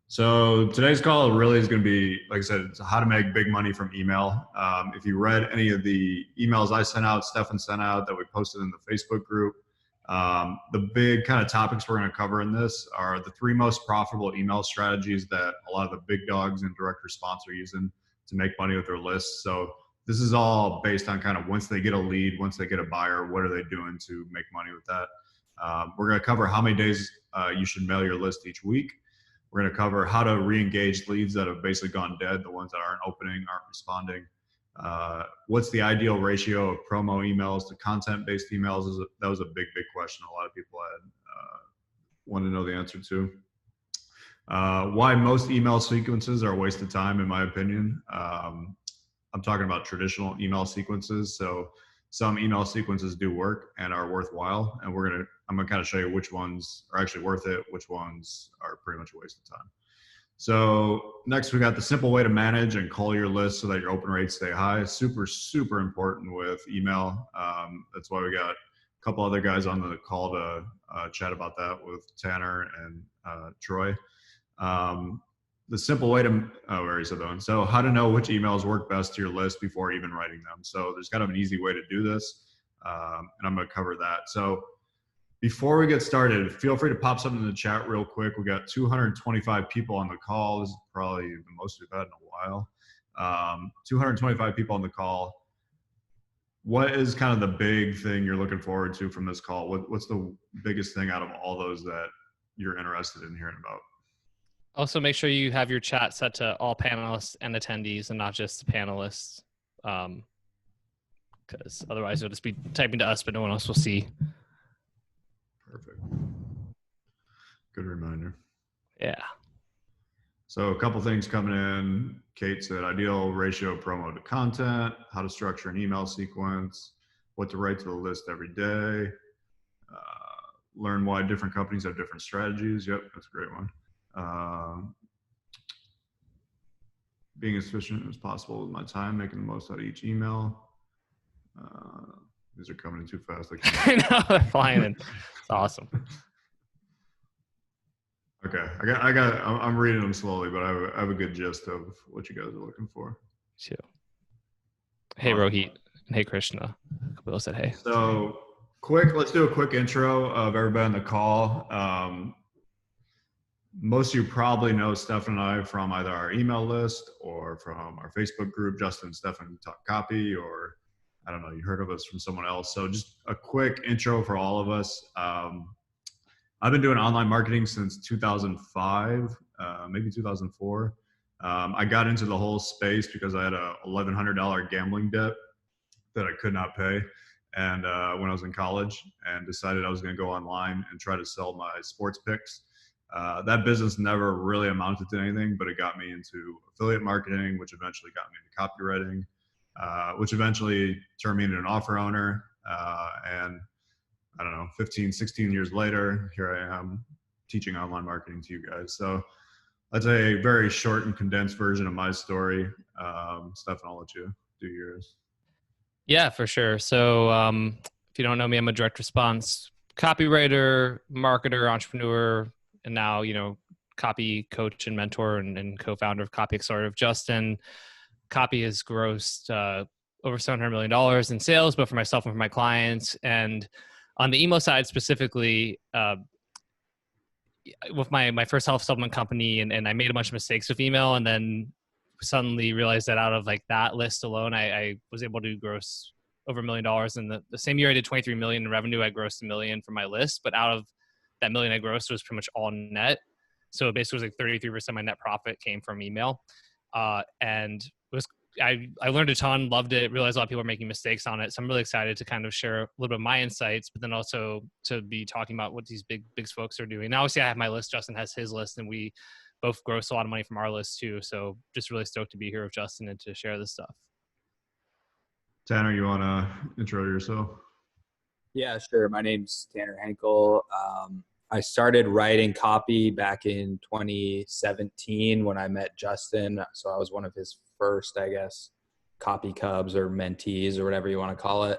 So today's call really is going to be, like I said, it's how to make big money from email. If you read any of the emails I sent out, Stefan sent out that we posted in the Facebook group, the big kind of topics we're going to cover in this are the three most profitable email strategies that a lot of the big dogs and direct response are using to make money with their lists. So this is all based on kind of once they get a lead, once they get a buyer, what are they doing to make money with that? We're going to cover how many days you should mail your list each week. We're going to cover how to re-engage leads that have basically gone dead, the ones that aren't opening, aren't responding. What's the ideal ratio of promo emails to content-based emails? That was a big question a lot of people had wanted to know the answer to. Why most email sequences are a waste of time, in my opinion. I'm talking about traditional email sequences. So some email sequences do work and are worthwhile, and I'm gonna kind of show you which ones are actually worth it, which ones are pretty much a waste of time. So next, we got the simple way to manage and call your list so that your open rates stay high. Super important with email. That's why we got a couple other guys on the call to chat about that with Tanner and Troy. The simple way to, I already said that one. So how to know which emails work best to your list before even writing them. So there's kind of an easy way to do this. And I'm going to cover that. So before we get started, feel free to pop something in the chat real quick. We got 225 people on the call. This is probably the most we've had in a while. 225 people on the call. What is kind of the big thing you're looking forward to from this call? What's the biggest thing out of all those that you're interested in hearing about? Also, make sure you have your chat set to all panelists and attendees and not just the panelists. Because otherwise you'll just be typing to us, but no one else will see. Perfect. Good reminder. Yeah. So a couple things coming in. Kate said ideal ratio of promo to content, how to structure an email sequence, what to write to the list every day, learn why different companies have different strategies. Yep, that's a great one. Being as efficient as possible with my time, making the most out of each email. These are coming in too fast. I know, they're flying in. It's awesome. Okay, I'm reading them slowly, but I have a good gist of what you guys are looking for. Too. Hey, Rohit. And hey, Krishna. Will said hey. So let's do a quick intro of everybody on the call. Most of you probably know Stefan and I from either our email list or from our Facebook group, Justin and Stefan Talk Copy, or I don't know, you heard of us from someone else. So just a quick intro for all of us. I've been doing online marketing since 2005, maybe 2004. I got into the whole space because I had a $1,100 gambling debt that I could not pay. And when I was in college, and decided I was going to go online and try to sell my sports picks. That business never really amounted to anything, but it got me into affiliate marketing, which eventually got me into copywriting, which eventually turned me into an offer owner. And I don't know, 15, 16 years later, here I am teaching online marketing to you guys. So that's a very short and condensed version of my story. Stefan, I'll let you do yours. Yeah, for sure. So if you don't know me, I'm a direct response copywriter, marketer, entrepreneur, and now, copy coach and mentor and co-founder of Copy Accelerator of Justin. Copy has grossed over $700 million in sales, both for myself and for my clients. And on the email side specifically, with my first health supplement company, and I made a bunch of mistakes with email, and then suddenly realized that out of that list alone, I was able to gross over $1 million. And the same year I did 23 million in revenue, I grossed $1 million from my list, but out of that $1 million I grossed was pretty much all net. So basically it was 33% of my net profit came from email. And it was, I learned a ton, loved it, realized a lot of people are making mistakes on it. So I'm really excited to kind of share a little bit of my insights, but then also to be talking about what these big folks are doing. Now, obviously I have my list, Justin has his list, and we both gross a lot of money from our list too. So just really stoked to be here with Justin and to share this stuff. Tanner, you want to intro yourself? Yeah, sure. My name's Tanner Henkel. I started writing copy back in 2017 when I met Justin. So I was one of his first, I guess, copy cubs or mentees or whatever you want to call it.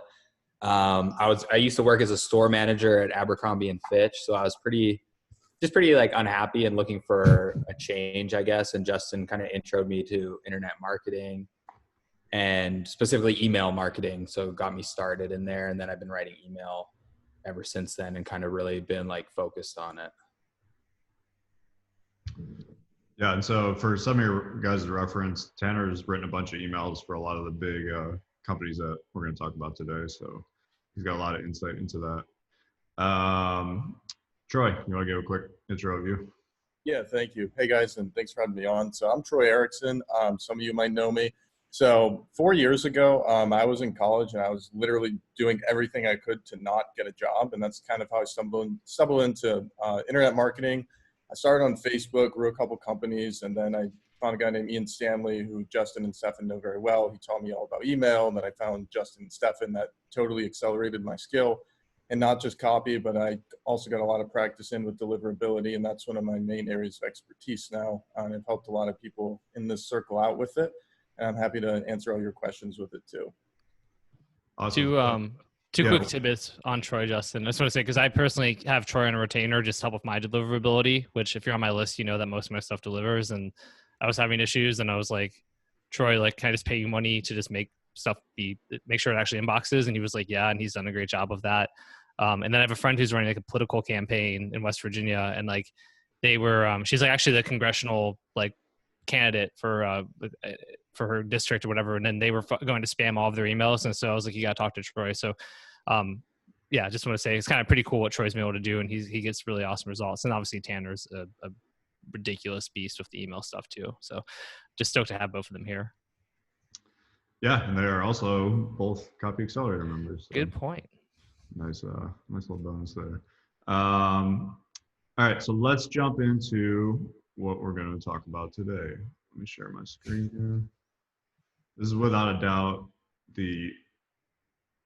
I used to work as a store manager at Abercrombie and Fitch. So I was pretty just pretty like unhappy and looking for a change, I guess. And Justin kind of introed me to internet marketing and specifically email marketing. So got me started in there. And then I've been writing email ever since then and kind of really been like focused on it. Yeah, and so for some of your guys' reference, Tanner's written a bunch of emails for a lot of the big companies that we're going to talk about today. So he's got a lot of insight into that. Troy, you want to give a quick intro of you? Yeah, thank you. Hey guys, and thanks for having me on. So I'm Troy Erickson. Some of you might know me. So 4 years ago, I was in college and I was literally doing everything I could to not get a job. And that's kind of how I stumbled into internet marketing. I started on Facebook, grew a couple companies, and then I found a guy named Ian Stanley, who Justin and Stefan know very well. He taught me all about email, and then I found Justin and Stefan that totally accelerated my skill. And not just copy, but I also got a lot of practice in with deliverability, and that's one of my main areas of expertise now. And I've helped a lot of people in this circle out with it, and I'm happy to answer all your questions with it too. Awesome. Two quick tidbits on Troy, Justin. I just want to say, because I personally have Troy on a retainer just to help with my deliverability, which if you're on my list, you know that most of my stuff delivers. And I was having issues and I was like, Troy, like, can I just pay you money to just make sure it actually inboxes? And he was like, yeah. And he's done a great job of that. And then I have a friend who's running like a political campaign in West Virginia. And like they were, she's like actually the congressional like candidate for her district or whatever. And then they were going to spam all of their emails. And so I was like, you got to talk to Troy. So yeah, just want to say it's kind of pretty cool what Troy's been able to do. And he gets really awesome results. And obviously Tanner's a ridiculous beast with the email stuff too. So just stoked to have both of them here. Yeah, and they are also both Copy Accelerator members. So. Good point. Nice little bonus there. All right, so let's jump into what we're going to talk about today. Let me share my screen here. This is without a doubt the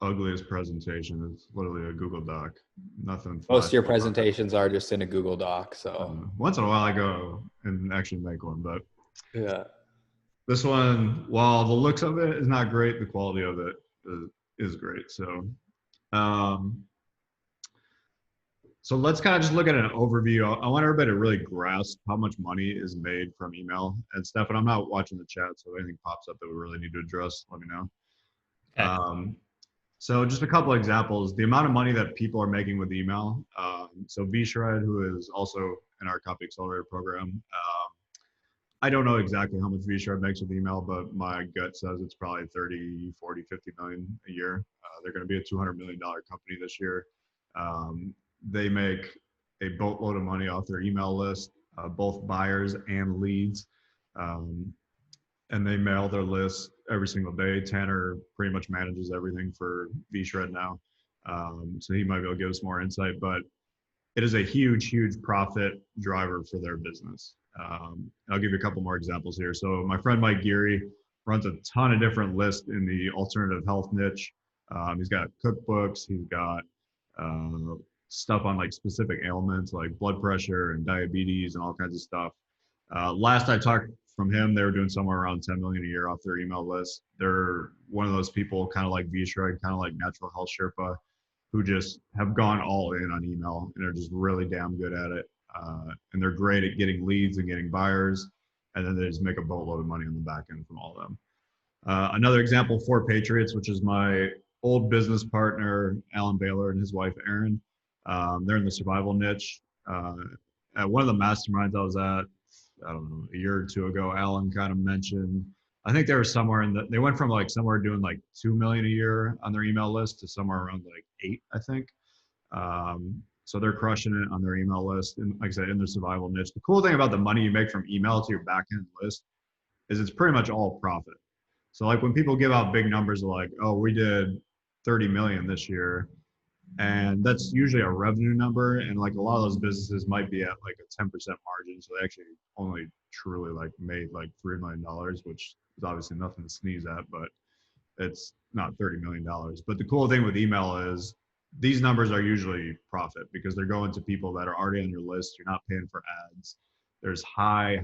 ugliest presentation. It's literally a Google Doc. Nothing. Most of your presentations are just in a Google Doc. So once in a while I go and actually make one, but yeah. This one, while the looks of it is not great, the quality of it is great. So, so let's kind of just look at an overview. I want everybody to really grasp how much money is made from email. And Stefan, I'm not watching the chat, so if anything pops up that we really need to address, let me know. Okay. So just a couple examples. The amount of money that people are making with email. So VShred, who is also in our Copy Accelerator program, I don't know exactly how much VShred makes with email, but my gut says it's probably 30, 40, 50 million a year. They're going to be a $200 million company this year. They make a boatload of money off their email list, both buyers and leads. And they mail their list every single day. Tanner pretty much manages everything for VShred now. So he might be able to give us more insight, but it is a huge, huge profit driver for their business. I'll give you a couple more examples here. So my friend Mike Geary runs a ton of different lists in the alternative health niche. He's got cookbooks. He's got stuff on like specific ailments like blood pressure and diabetes and all kinds of stuff. Last I talked from him, they were doing somewhere around 10 million a year off their email list. They're one of those people kind of like VShred, kind of like Natural Health Sherpa, who just have gone all in on email and are just really damn good at it. And they're great at getting leads and getting buyers. And then they just make a boatload of money on the back end from all of them. Another example, 4Patriots, which is my old business partner, Alan Baylor, and his wife, Erin. They're in the survival niche. At one of the masterminds I was at, I don't know, a year or two ago, Alan kind of mentioned, I think they were somewhere they went from like somewhere doing like 2 million a year on their email list to somewhere around like 8, I think. So they're crushing it on their email list. And like I said, in their survival niche. The cool thing about the money you make from email to your backend list is it's pretty much all profit. So like when people give out big numbers like, oh, we did 30 million this year, and that's usually a revenue number. And like a lot of those businesses might be at like a 10% margin. So they actually only truly like made like $3 million, which is obviously nothing to sneeze at, but it's not $30 million. But the cool thing with email is these numbers are usually profit because they're going to people that are already on your list. You're not paying for ads. There's high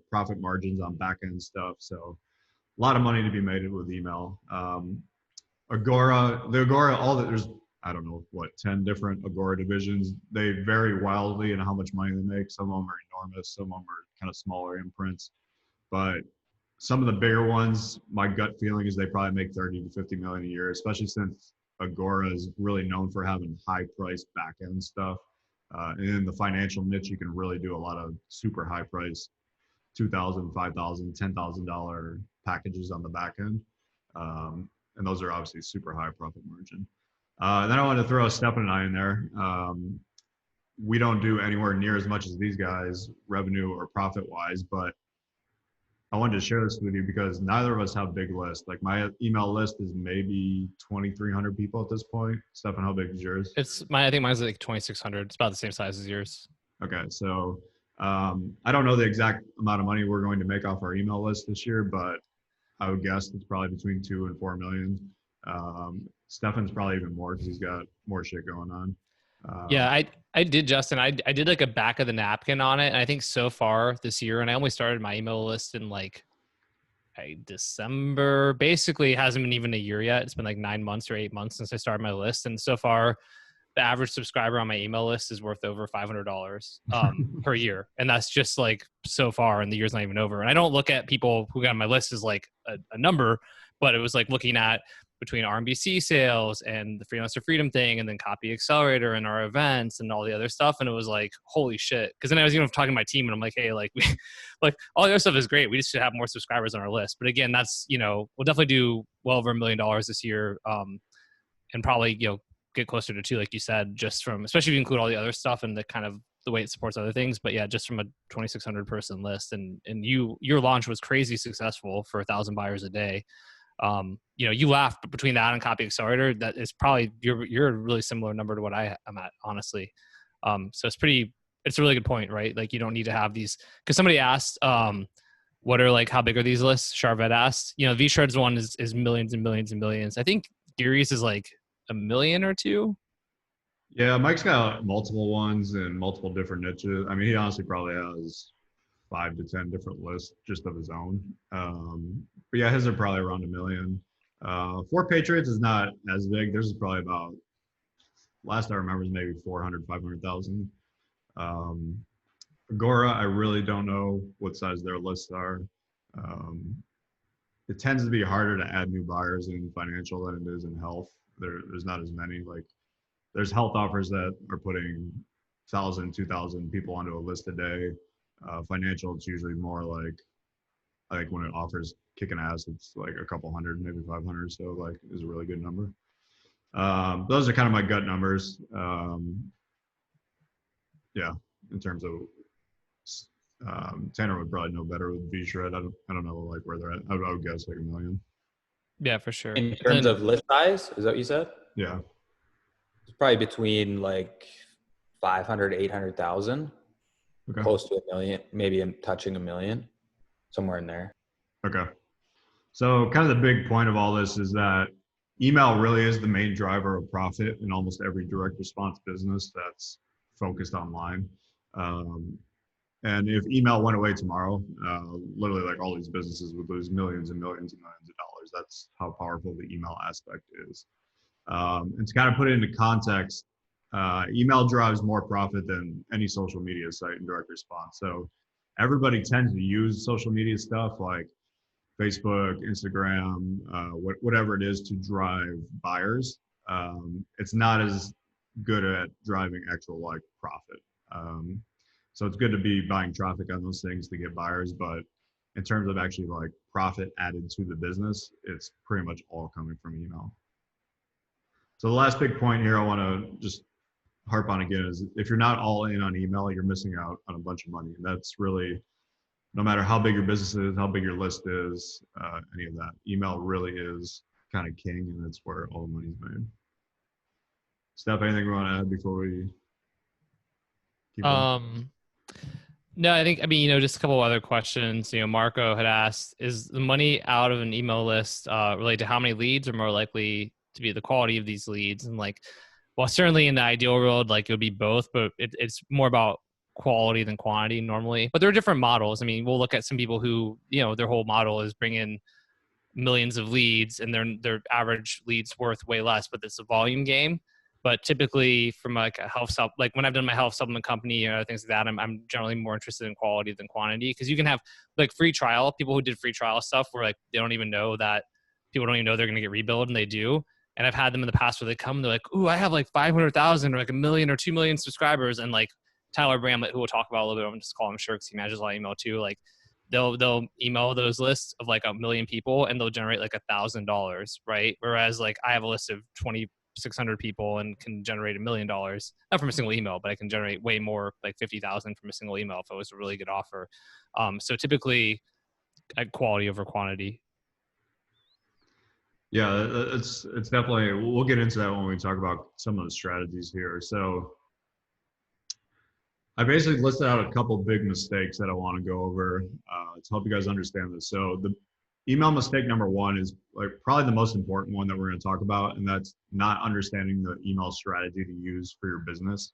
profit margins on back end stuff. So a lot of money to be made with email. Agora, there's I don't know what, 10 different Agora divisions. They vary wildly in how much money they make. Some of them are enormous, some of them are kind of smaller imprints. But some of the bigger ones, my gut feeling is they probably make 30 to 50 million a year, especially since Agora is really known for having high priced back end stuff. And in the financial niche, you can really do a lot of super high price $2,000, $5,000, $10,000 packages on the back end. And those are obviously super high profit margin. Then I wanted to throw Stefan and I in there. We don't do anywhere near as much as these guys, revenue or profit wise, but I wanted to share this with you because neither of us have big lists. Like my email list is maybe 2,300 people at this point. Stefan, how big is yours? I think mine's like 2,600. It's about the same size as yours. Okay, so I don't know the exact amount of money we're going to make off our email list this year, but I would guess it's probably between 2 and 4 million. Stefan's probably even more because he's got more shit going on. Yeah, I did, Justin. I did like a back of the napkin on it. And I think so far this year, and I only started my email list in like December. Basically, it hasn't been even a year yet. It's been like 9 months or 8 months since I started my list. And so far, the average subscriber on my email list is worth over $500 per year. And that's just like so far, and the year's not even over. And I don't look at people who got on my list as like a number, but it was like looking at between RMBC sales and the Freelancer Freedom thing, and then Copy Accelerator and our events and all the other stuff. And it was like, holy shit. Because then I was even talking to my team and I'm like, hey, like, like all the other stuff is great. We just should have more subscribers on our list. But again, that's, we'll definitely do well over $1 million this year, and probably, get closer to 2, like you said, just from, especially if you include all the other stuff and the kind of the way it supports other things. But yeah, just from a 2,600 person list, and your launch was crazy successful for 1,000 buyers a day. You laugh, but between that and Copy Accelerator, that is probably you're a really similar number to what I am at, honestly. So it's a really good point, right? Like you don't need to have these, because somebody asked, what are like, how big are these lists? Charvet asked, V-Shred's one is millions and millions and millions. I think Gary's is like 1 million or 2. Yeah, Mike's got multiple ones and multiple different niches. I mean, he honestly probably has 5 to 10 different lists just of his own. But yeah, his are probably around 1 million. For Patriots is not as big. Theirs is probably about, last I remember, is maybe 400, 500,000. Agora, I really don't know what size their lists are. It tends to be harder to add new buyers in financial than it is in health. There's not as many. Like there's health offers that are putting 1,000, 2,000 people onto a list a day. Financial, it's usually more like when it offers kicking ass, it's like a couple hundred, maybe 500. So like is a really good number. Those are kind of my gut numbers. Yeah, in terms of Tanner would probably know better with V-Shred. I don't know like where they're at. I would guess like 1 million. Yeah, for sure. In terms of list size, is that what you said? Yeah. It's probably between like 500, 800,000, Okay. close to 1 million, maybe touching 1 million, somewhere in there. Okay. So kind of the big point of all this is that email really is the main driver of profit in almost every direct response business that's focused online. And if email went away tomorrow, literally like all these businesses would lose millions and millions and millions of dollars. That's how powerful the email aspect is. And to kind of put it into context, email drives more profit than any social media site in direct response. So everybody tends to use social media stuff like Facebook, Instagram, whatever it is to drive buyers. It's not as good at driving actual like profit. So it's good to be buying traffic on those things to get buyers, but in terms of actually like profit added to the business, it's pretty much all coming from email. So the last big point here I want to just harp on again is if you're not all in on email, you're missing out on a bunch of money. And that's really, no matter how big your business is, how big your list is, any of that, email really is kind of king, and that's where all the money's made. Steph, anything we want to add before we keep going? No, I mean, just a couple other questions. Marco had asked, is the money out of an email list related to how many leads are more likely to be the quality of these leads? And like, well, certainly in the ideal world, like it would be both, but it's more about quality than quantity normally. But there are different models. I mean, we'll look at some people who, their whole model is bring in millions of leads and their average leads worth way less, but it's a volume game. But typically from like a like when I've done my health supplement company or things like that, I'm generally more interested in quality than quantity, because you can have like free trial, people who did free trial stuff where like they don't even know that people don't even know they're going to get rebilled, and they do. And I've had them in the past where they come, they're like, ooh, I have like 500,000 or like 1 million or 2 million subscribers. And like Tyler Bramlett, who we'll talk about a little bit, I'm just call him sure because he manages a lot of email too. Like they'll email those lists of like 1 million people and they'll generate like $1,000, right? Whereas like I have a list of 2,600 people and can generate $1 million, not from a single email, but I can generate way more, like 50,000 from a single email if it was a really good offer. So typically quality over quantity. Yeah, it's definitely, we'll get into that when we talk about some of the strategies here. So I basically listed out a couple big mistakes that I want to go over to help you guys understand this. So the email mistake number one is like probably the most important one that we're going to talk about, and that's not understanding the email strategy to use for your business.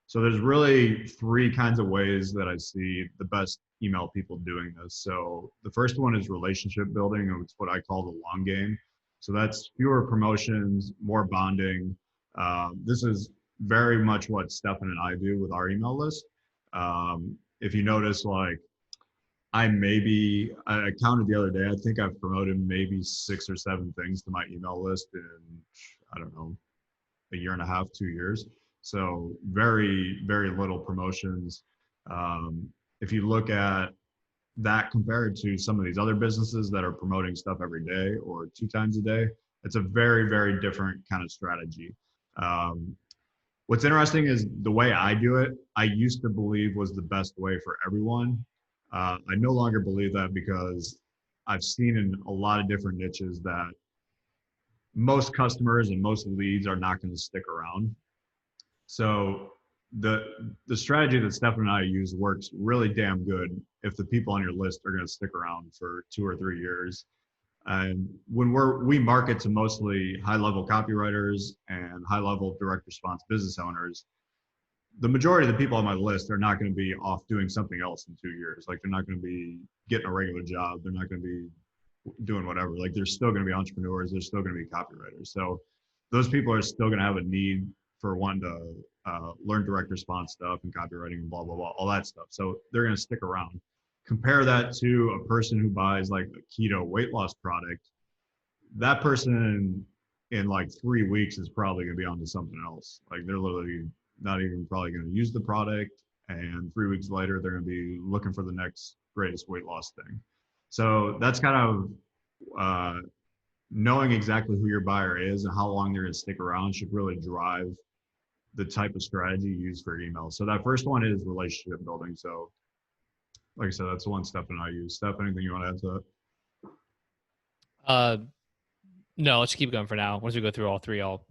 So there's really three kinds of ways that I see the best email people doing this. So the first one is relationship building, and it's what I call the long game. So that's fewer promotions, more bonding. This is very much what Stefan and I do with our email list. If you notice, like I counted the other day, I think I've promoted maybe 6 or 7 things to my email list in, I don't know, a year and a half, 2 years. So very, very little promotions. If you look at that compared to some of these other businesses that are promoting stuff every day or 2 times a day, it's a very, very different kind of strategy. What's interesting is the way I do it, I used to believe was the best way for everyone. I no longer believe that because I've seen in a lot of different niches that most customers and most leads are not going to stick around. So the strategy that Stefan and I use works really damn good if the people on your list are going to stick around for 2 or 3 years. And when we market to mostly high-level copywriters and high-level direct response business owners, the majority of the people on my list are not going to be off doing something else in 2 years. Like they're not going to be getting a regular job. They're not going to be doing whatever. Like they're still going to be entrepreneurs. They're still going to be copywriters. So those people are still going to have a need for wanting to learn direct response stuff and copywriting and blah, blah, blah, all that stuff. So they're going to stick around. Compare that to a person who buys like a keto weight loss product. That person in like 3 weeks is probably going to be onto something else. Like they're literally not even probably going to use the product. And 3 weeks later, they're going to be looking for the next greatest weight loss thing. So that's kind of knowing exactly who your buyer is and how long they're going to stick around should really drive the type of strategy you use for email. So that first one is relationship building. So like I said, that's the one Stefan and I use. Steph, anything you want to add to that? No, let's keep going for now. Once we go through all three, I'll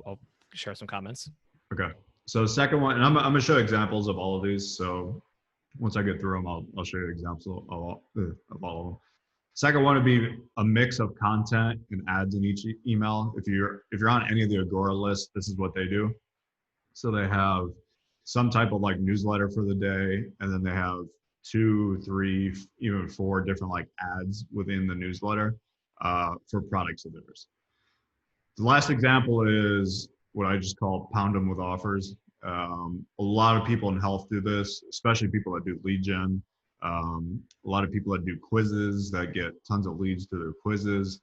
share some comments. Okay. So the second one, and I'm going to show examples of all of these. So once I get through them, I'll show you examples of all of them. Second one would be a mix of content and ads in each email. If you're on any of the Agora lists, this is what they do. So they have some type of like newsletter for the day, and then they have 2, 3, even 4 different like ads within the newsletter for products of theirs. The last example is what I just call pound them with offers. A lot of people in health do this, especially people that do lead gen. A lot of people that do quizzes that get tons of leads to their quizzes.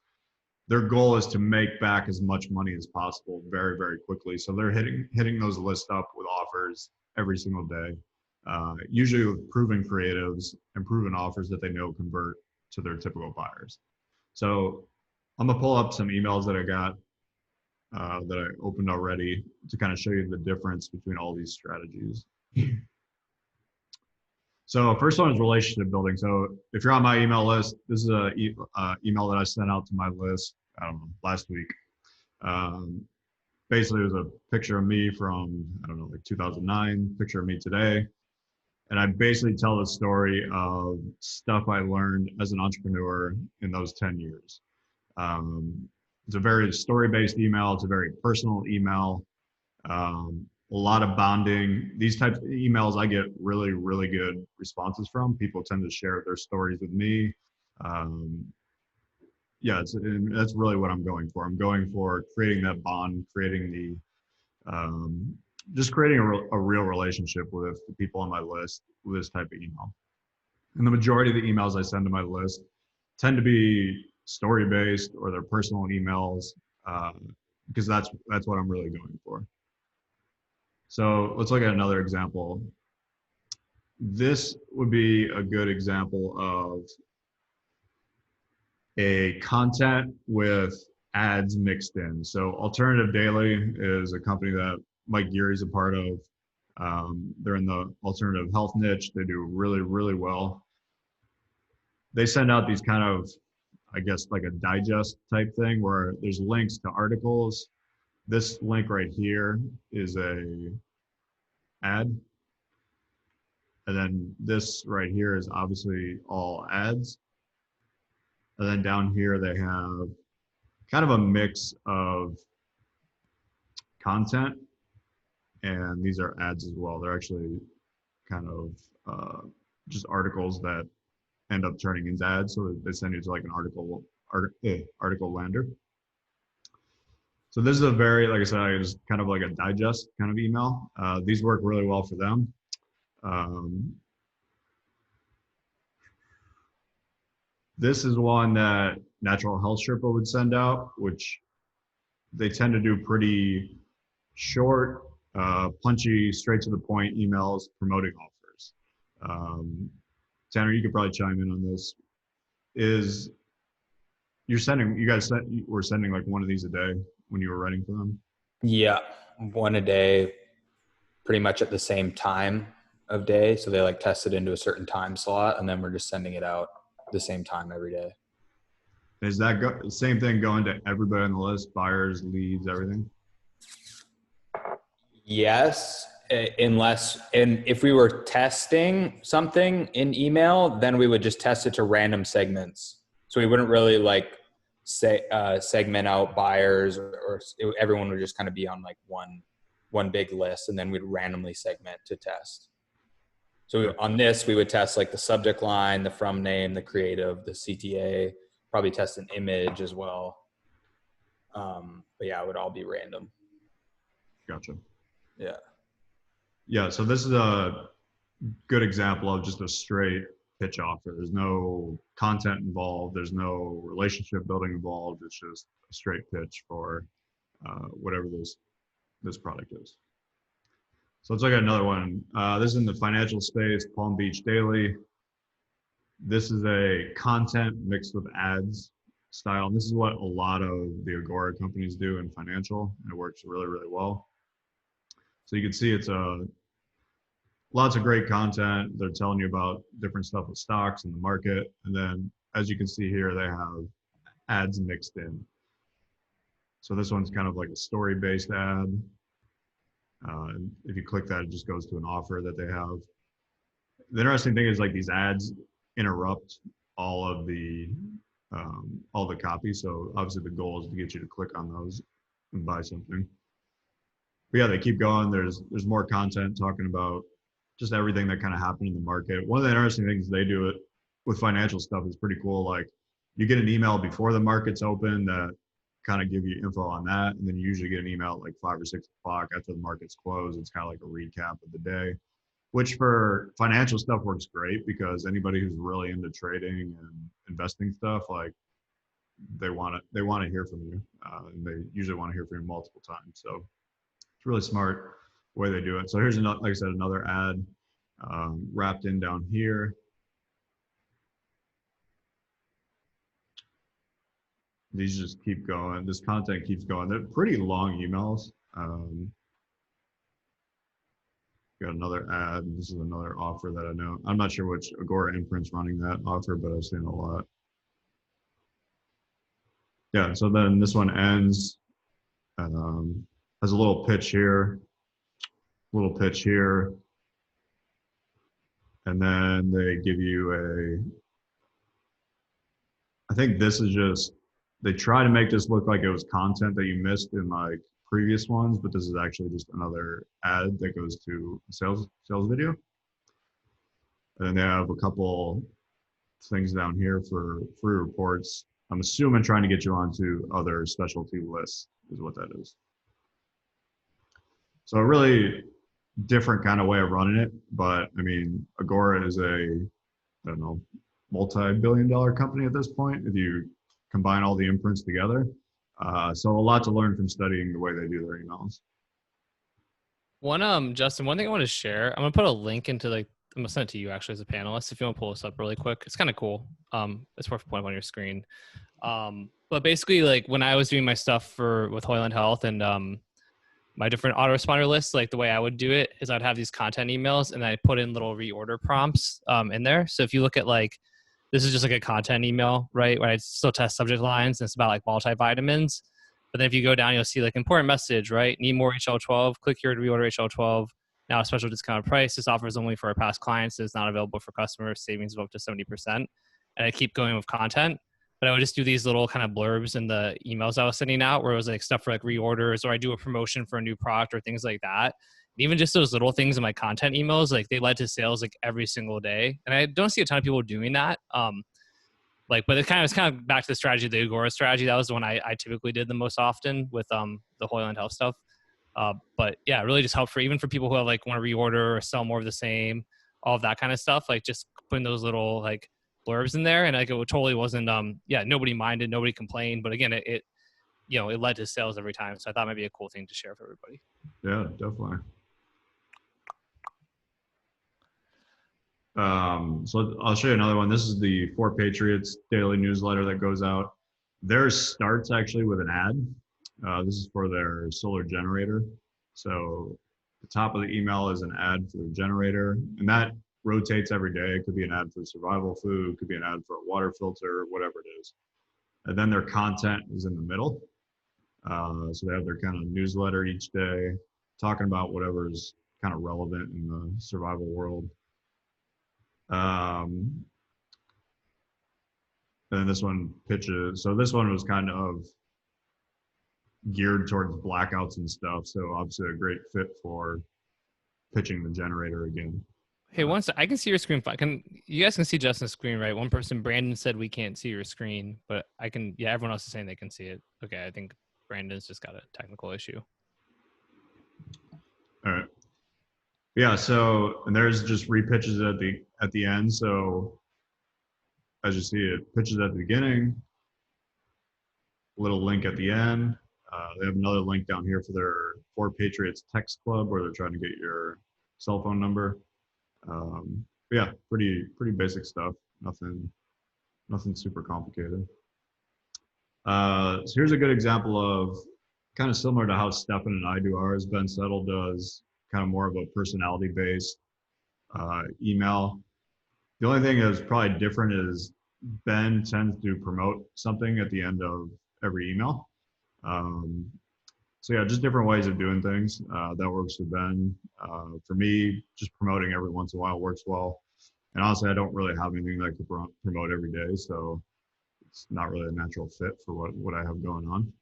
Their goal is to make back as much money as possible very, very quickly. So they're hitting those lists up with offers every single day, usually with proven creatives and proven offers that they know convert to their typical buyers. So I'm gonna pull up some emails that I got that I opened already to kind of show you the difference between all these strategies. So first one is relationship building. So if you're on my email list, this is a email that I sent out to my list, I don't know, last week. Basically, it was a picture of me from, I don't know, like 2009, picture of me today. And I basically tell the story of stuff I learned as an entrepreneur in those 10 years. It's a very story-based email. It's a very personal email. A lot of bonding. These types of emails I get really, really good responses from. People tend to share their stories with me. Yeah, that's really what I'm going for. I'm going for creating that bond, creating Just creating a real relationship with the people on my list with this type of email. And the majority of the emails I send to my list tend to be story based or they're personal emails, because that's what I'm really going for. So let's look at another example. This would be a good example of a content with ads mixed in. So Alternative Daily is a company that Mike Geary's a part of. They're in the alternative health niche. They do really, really well. They send out these kind of, I guess, like a digest type thing where there's links to articles. This link right here is a ad. And then this right here is obviously all ads. And then down here, they have kind of a mix of content. And these are ads as well. They're actually kind of just articles that end up turning into ads. So they send you to like an article lander. So this is a very, like I said, it's kind of like a digest kind of email. These work really well for them. This is one that Natural Health Sherpa would send out, which they tend to do pretty short, punchy, straight to the point emails promoting offers. Tanner, you could probably chime in on this. You guys were sending like one of these a day when you were writing for them? Yeah, one a day, pretty much at the same time of day. So they like test it into a certain time slot, and then we're just sending it out the same time every day. Is that same thing going to everybody on the list, buyers, leads, everything? Yes, and if we were testing something in email, then we would just test it to random segments. So we wouldn't really like segment out buyers, or everyone would just kind of be on like one big list, and then we'd randomly segment to test. So on this, we would test like the subject line, the from name, the creative, the CTA, probably test an image as well. But yeah, it would all be random. Gotcha. Yeah. Yeah, so this is a good example of just a straight pitch offer. There's no content involved. There's no relationship building involved. It's just a straight pitch for whatever this product is. So let's look at another one. This is in the financial space, Palm Beach Daily. This is a content mixed with ads style. And this is what a lot of the Agora companies do in financial, and it works really, really well. So you can see it's lots of great content. They're telling you about different stuff with stocks and the market. And then as you can see here, they have ads mixed in. So this one's kind of like a story-based ad. If you click that, it just goes to an offer that they have. The interesting thing is like these ads interrupt all the copy. So obviously the goal is to get you to click on those and buy something. But yeah, they keep going. There's more content talking about just everything that kind of happened in the market. One of the interesting things they do it with financial stuff is pretty cool. Like you get an email before the market's open that kind of give you info on that. And then you usually get an email at like 5 or 6 o'clock after the market's closed. It's kind of like a recap of the day, which for financial stuff works great because anybody who's really into trading and investing stuff, like they want to hear from you. And they usually want to hear from you multiple times. So it's really smart way they do it. So here's another, like I said, another ad wrapped in down here. These just keep going. This content keeps going. They're pretty long emails. Got another ad. This is another offer that I know. I'm not sure which Agora imprint's running that offer, but I've seen a lot. Yeah, so then this one ends. Has a little pitch here, and then they give you I think this is just, they try to make this look like it was content that you missed in like previous ones, but this is actually just another ad that goes to a sales video. And then they have a couple things down here for free reports. I'm assuming trying to get you onto other specialty lists is what that is. So a really different kind of way of running it. But I mean, Agora is I don't know, multi-billion-dollar company at this point if you combine all the imprints together. So a lot to learn from studying the way they do their emails. Justin, one thing I want to share, I'm gonna put a link into I'm gonna send it to you actually as a panelist if you want to pull this up really quick. It's kind of cool. It's worth pointing on your screen. But basically, like when I was doing my stuff with Hoyland Health and my different autoresponder lists, like the way I would do it is I'd have these content emails and I put in little reorder prompts in there. So if you look at this is just like a content email, right? Where I still test subject lines and it's about like multivitamins. But then if you go down, you'll see like important message, right? Need more HL12, click here to reorder HL12. Now a special discounted price. This offer is only for our past clients. It's not available for customers. Savings of up to 70%. And I keep going with content. But I would just do these little kind of blurbs in the emails I was sending out where it was like stuff for like reorders, or I do a promotion for a new product or things like that. And even just those little things in my content emails, like they led to sales like every single day. And I don't see a ton of people doing that. But it's kind of back to the strategy, the Agora strategy. That was the one I typically did the most often with the Hoyland Health stuff. But yeah, really just help even for people who have like want to reorder or sell more of the same, all of that kind of stuff. Like just putting those little like blurbs in there, and like it totally wasn't nobody minded, nobody complained, but again it led to sales every time. So I thought it might be a cool thing to share for everybody. Yeah, definitely. So I'll show you another one. This is the For Patriots daily newsletter that goes out. Theirs starts actually with an ad. This is for their solar generator. So the top of the email is an ad for the generator, and that rotates every day. It could be an ad for survival food, it could be an ad for a water filter, whatever it is. And then their content is in the middle. So they have their kind of newsletter each day talking about whatever is kind of relevant in the survival world. And this one pitches. So this one was kind of geared towards blackouts and stuff. So obviously a great fit for pitching the generator again. Hey, I can see your screen. You guys can see Justin's screen, right? One person, Brandon, said we can't see your screen, but I can. Yeah, everyone else is saying they can see it. Okay, I think Brandon's just got a technical issue. All right. Yeah. So, and there's just repitches at the end. So, as you see, it pitches at the beginning. Little link at the end. They have another link down here for their For Patriots text club, where they're trying to get your cell phone number. Yeah, pretty basic stuff. Nothing super complicated. So here's a good example of kind of similar to how Stefan and I do ours. Ben Settle does kind of more of a personality-based email. The only thing that's probably different is Ben tends to promote something at the end of every email. So yeah, just different ways of doing things. That works for Ben. For me, just promoting every once in a while works well. And honestly, I don't really have anything that I could promote every day, so it's not really a natural fit for what I have going on.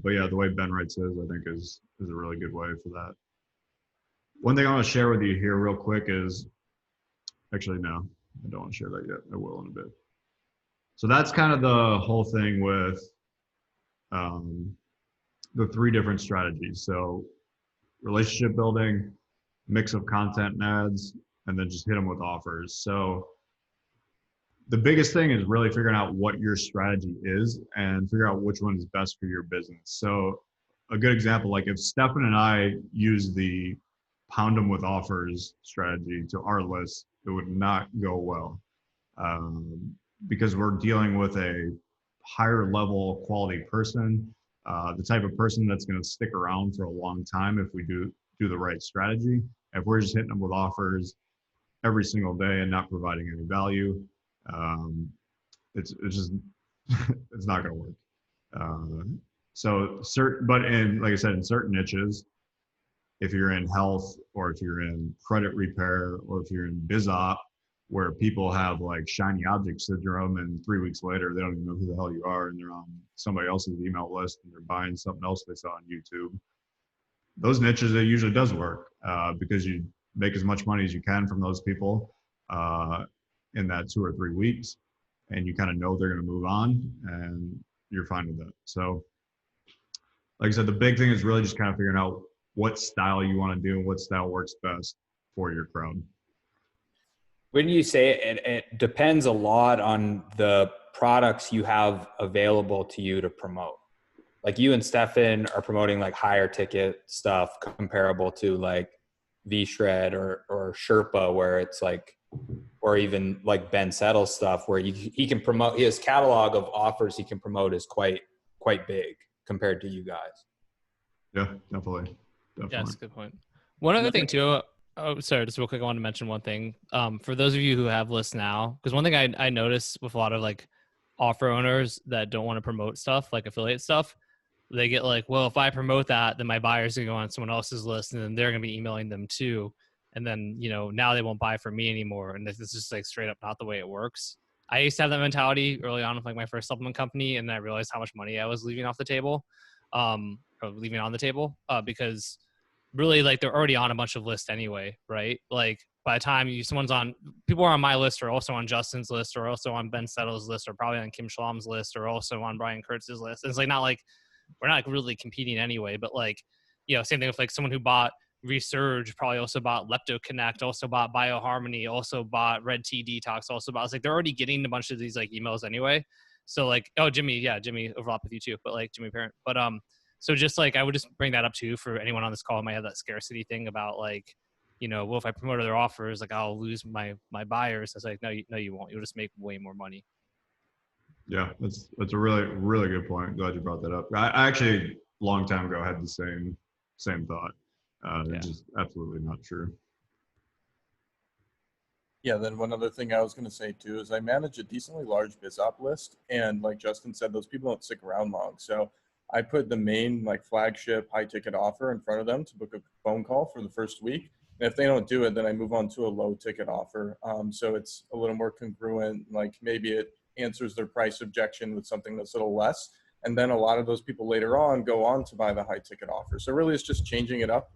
But yeah, the way Ben writes his, I think is a really good way for that. One thing I want to share with you here real quick is, actually, no, I don't want to share that yet. I will in a bit. So that's kind of the whole thing with the 3 different strategies. So relationship building, mix of content and ads, and then just hit them with offers. So the biggest thing is really figuring out what your strategy is and figure out which one is best for your business. So a good example, like if Stefan and I use the pound them with offers strategy to our list, it would not go well because we're dealing with a higher level quality person, the type of person that's going to stick around for a long time if we do the right strategy. If we're just hitting them with offers every single day and not providing any value, it's just it's not going to work. But like I said, in certain niches, if you're in health or if you're in credit repair or if you're in biz op, where people have like shiny object syndrome and 3 weeks later they don't even know who the hell you are and they're on somebody else's email list and they're buying something else they saw on YouTube. Those niches, it usually does work because you make as much money as you can from those people in that 2 or 3 weeks, and you kind of know they're going to move on and you're fine with that. So like I said, the big thing is really just kind of figuring out what style you want to do and what style works best for your crowd. When you say it depends a lot on the products you have available to you to promote. Like you and Stefan are promoting like higher ticket stuff comparable to like V-Shred or Sherpa, where it's like, or even like Ben Settle's stuff where he can promote, his catalog of offers he can promote is quite big compared to you guys. Yeah, definitely. Yeah, that's a good point. One other thing too, oh, sorry, just real quick, I want to mention one thing. For those of you who have lists now, because one thing I notice with a lot of like offer owners that don't want to promote stuff, like affiliate stuff, they get like, well, if I promote that, then my buyers are going to go on someone else's list and then they're going to be emailing them too. And then, you know, now they won't buy from me anymore. And this is just like straight up not the way it works. I used to have that mentality early on with like my first supplement company. And then I realized how much money I was leaving off the table, or leaving on the table, because really like they're already on a bunch of lists anyway, right? Like by the time people are on my list or also on Justin's list or also on Ben Settle's list or probably on Kim Schlom's list or also on Brian Kurtz's list. It's like not like we're not like really competing anyway, but like, you know, same thing with like someone who bought Resurge probably also bought Lepto Connect, also bought BioHarmony, also bought Red Tea Detox, also bought, it's like they're already getting a bunch of these like emails anyway. So like, oh, Jimmy overlap with you too, but like Jimmy Parent. But so just like I would just bring that up too for anyone on this call who might have that scarcity thing about like, you know, well, if I promote their offers, like I'll lose my buyers. It's like, no, you won't. You'll just make way more money. Yeah, that's a really good point. Glad you brought that up. I actually long time ago had the same thought. It's just absolutely not true. Yeah, then one other thing I was going to say too is I manage a decently large BizOp list, and like Justin said, those people don't stick around long. So I put the main like flagship high ticket offer in front of them to book a phone call for the first week. And if they don't do it, then I move on to a low ticket offer. So it's a little more congruent. Like maybe it answers their price objection with something that's a little less. And then a lot of those people later on go on to buy the high ticket offer. So really it's just changing it up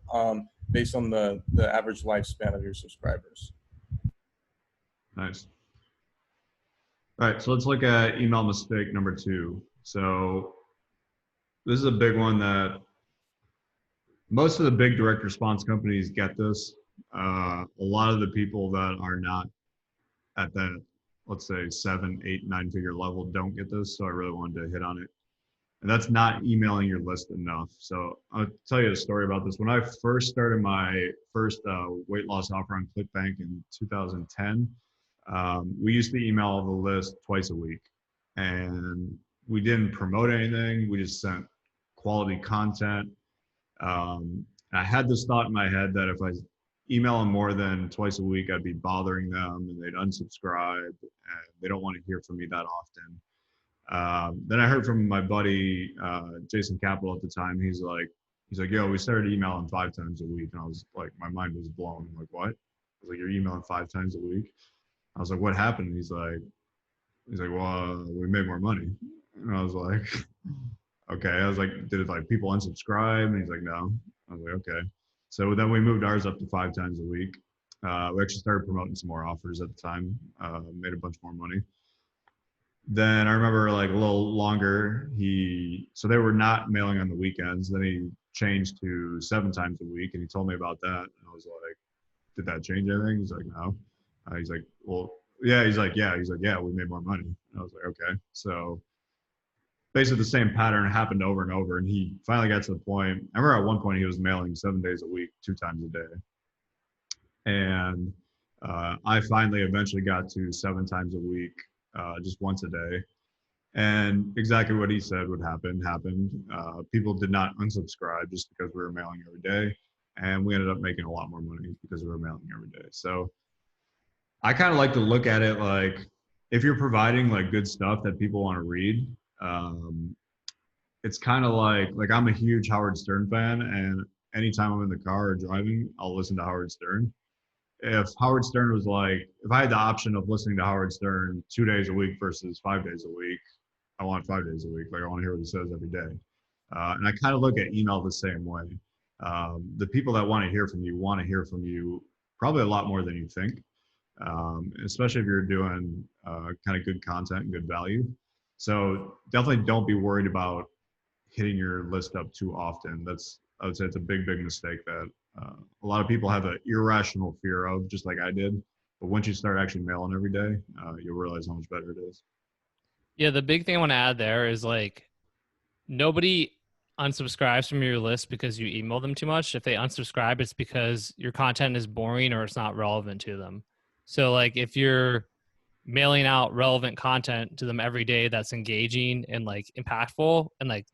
based on the average lifespan of your subscribers. Nice. All right, so let's look at email mistake number 2. So this is a big one that most of the big direct response companies get this. A lot of the people that are not at that, let's say 7, 8, 9 figure level don't get this. So I really wanted to hit on it. And that's not emailing your list enough. So I'll tell you a story about this. When I first started my first weight loss offer on ClickBank in 2010, we used to email the list twice a week. And we didn't promote anything. We just sent quality content. I had this thought in my head that if I email them more than twice a week, I'd be bothering them and they'd unsubscribe. And they don't want to hear from me that often. Then I heard from my buddy, Jason Capital at the time. He's like, yo, we started emailing 5 times a week. And I was like, my mind was blown. I'm like, what? I was like, you're emailing 5 times a week? I was like, what happened? He's like, well, we made more money. And I was like, okay. I was like, did it like people unsubscribe? And he's like, no. I was like, okay. So then we moved ours up to 5 times a week. We actually started promoting some more offers at the time, made a bunch more money. Then I remember like a little longer, so they were not mailing on the weekends. Then he changed to 7 times a week and he told me about that. And I was like, did that change anything? He's like, no. He's like, well, yeah. He's like, yeah, we made more money. And I was like, okay. So basically the same pattern happened over and over. And he finally got to the point, I remember at one point he was mailing 7 days a week, 2 times a day. And I finally eventually got to 7 times a week, just once a day. And exactly what he said would happen happened. People did not unsubscribe just because we were mailing every day. And we ended up making a lot more money because we were mailing every day. So I kind of like to look at it like, if you're providing like good stuff that people want to read, it's kind of like I'm a huge Howard Stern fan, and anytime I'm in the car or driving, I'll listen to Howard Stern. If Howard Stern was like, if I had the option of listening to Howard Stern 2 days a week versus 5 days a week, I want 5 days a week. Like I want to hear what he says every day. And I kind of look at email the same way. The people that want to hear from you probably a lot more than you think. Especially if you're doing kind of good content and good value. So definitely don't be worried about hitting your list up too often. That's I would say it's a big mistake that a lot of people have an irrational fear of, just like I did. But once you start actually mailing every day, you'll realize how much better it is. Yeah, the big thing I want to add there is like nobody unsubscribes from your list because you email them too much. If they unsubscribe, it's because your content is boring or it's not relevant to them. So like if you're mailing out relevant content to them every day that's engaging and like impactful, and like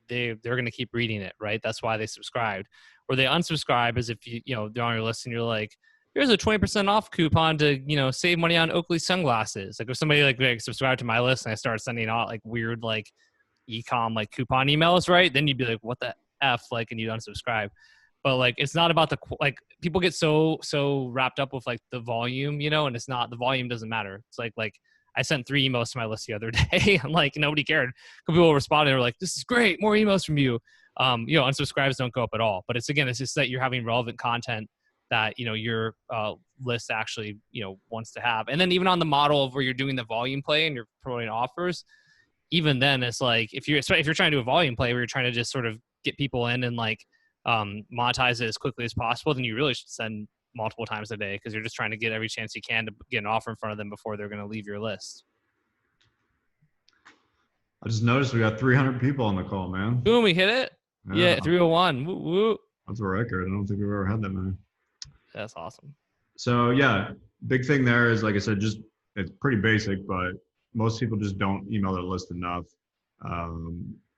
they're going to keep reading it, right? That's why they subscribed. Or they unsubscribe is if they're on your list and you're like, here's a 20% off coupon to save money on Oakley sunglasses. Like if somebody like subscribed to my list and I started sending out like weird like e-com like coupon emails, right? Then you'd be like, what the F, like, and you'd unsubscribe. But like it's not about like people get so wrapped up with like the volume, and it's not, the volume doesn't matter. It's like I sent 3 emails to my list the other day and like nobody cared. People responded and were like, this is great, more emails from you. Unsubscribes don't go up at all. But it's just that you're having relevant content that your list actually wants to have. And then even on the model of where you're doing the volume play and you're promoting offers, even then it's like if you're trying to do a volume play where you're trying to just sort of get people in and like monetize it as quickly as possible, then you really should send multiple times a day, because you're just trying to get every chance you can to get an offer in front of them before they're going to leave your list. I just noticed we got 300 people on the call, man. Boom, we hit it. Yeah, 301. Woo, woo. That's a record. I don't think we've ever had that many. That's awesome. So yeah, big thing there is, like I said, just it's pretty basic, but most people just don't email their list enough.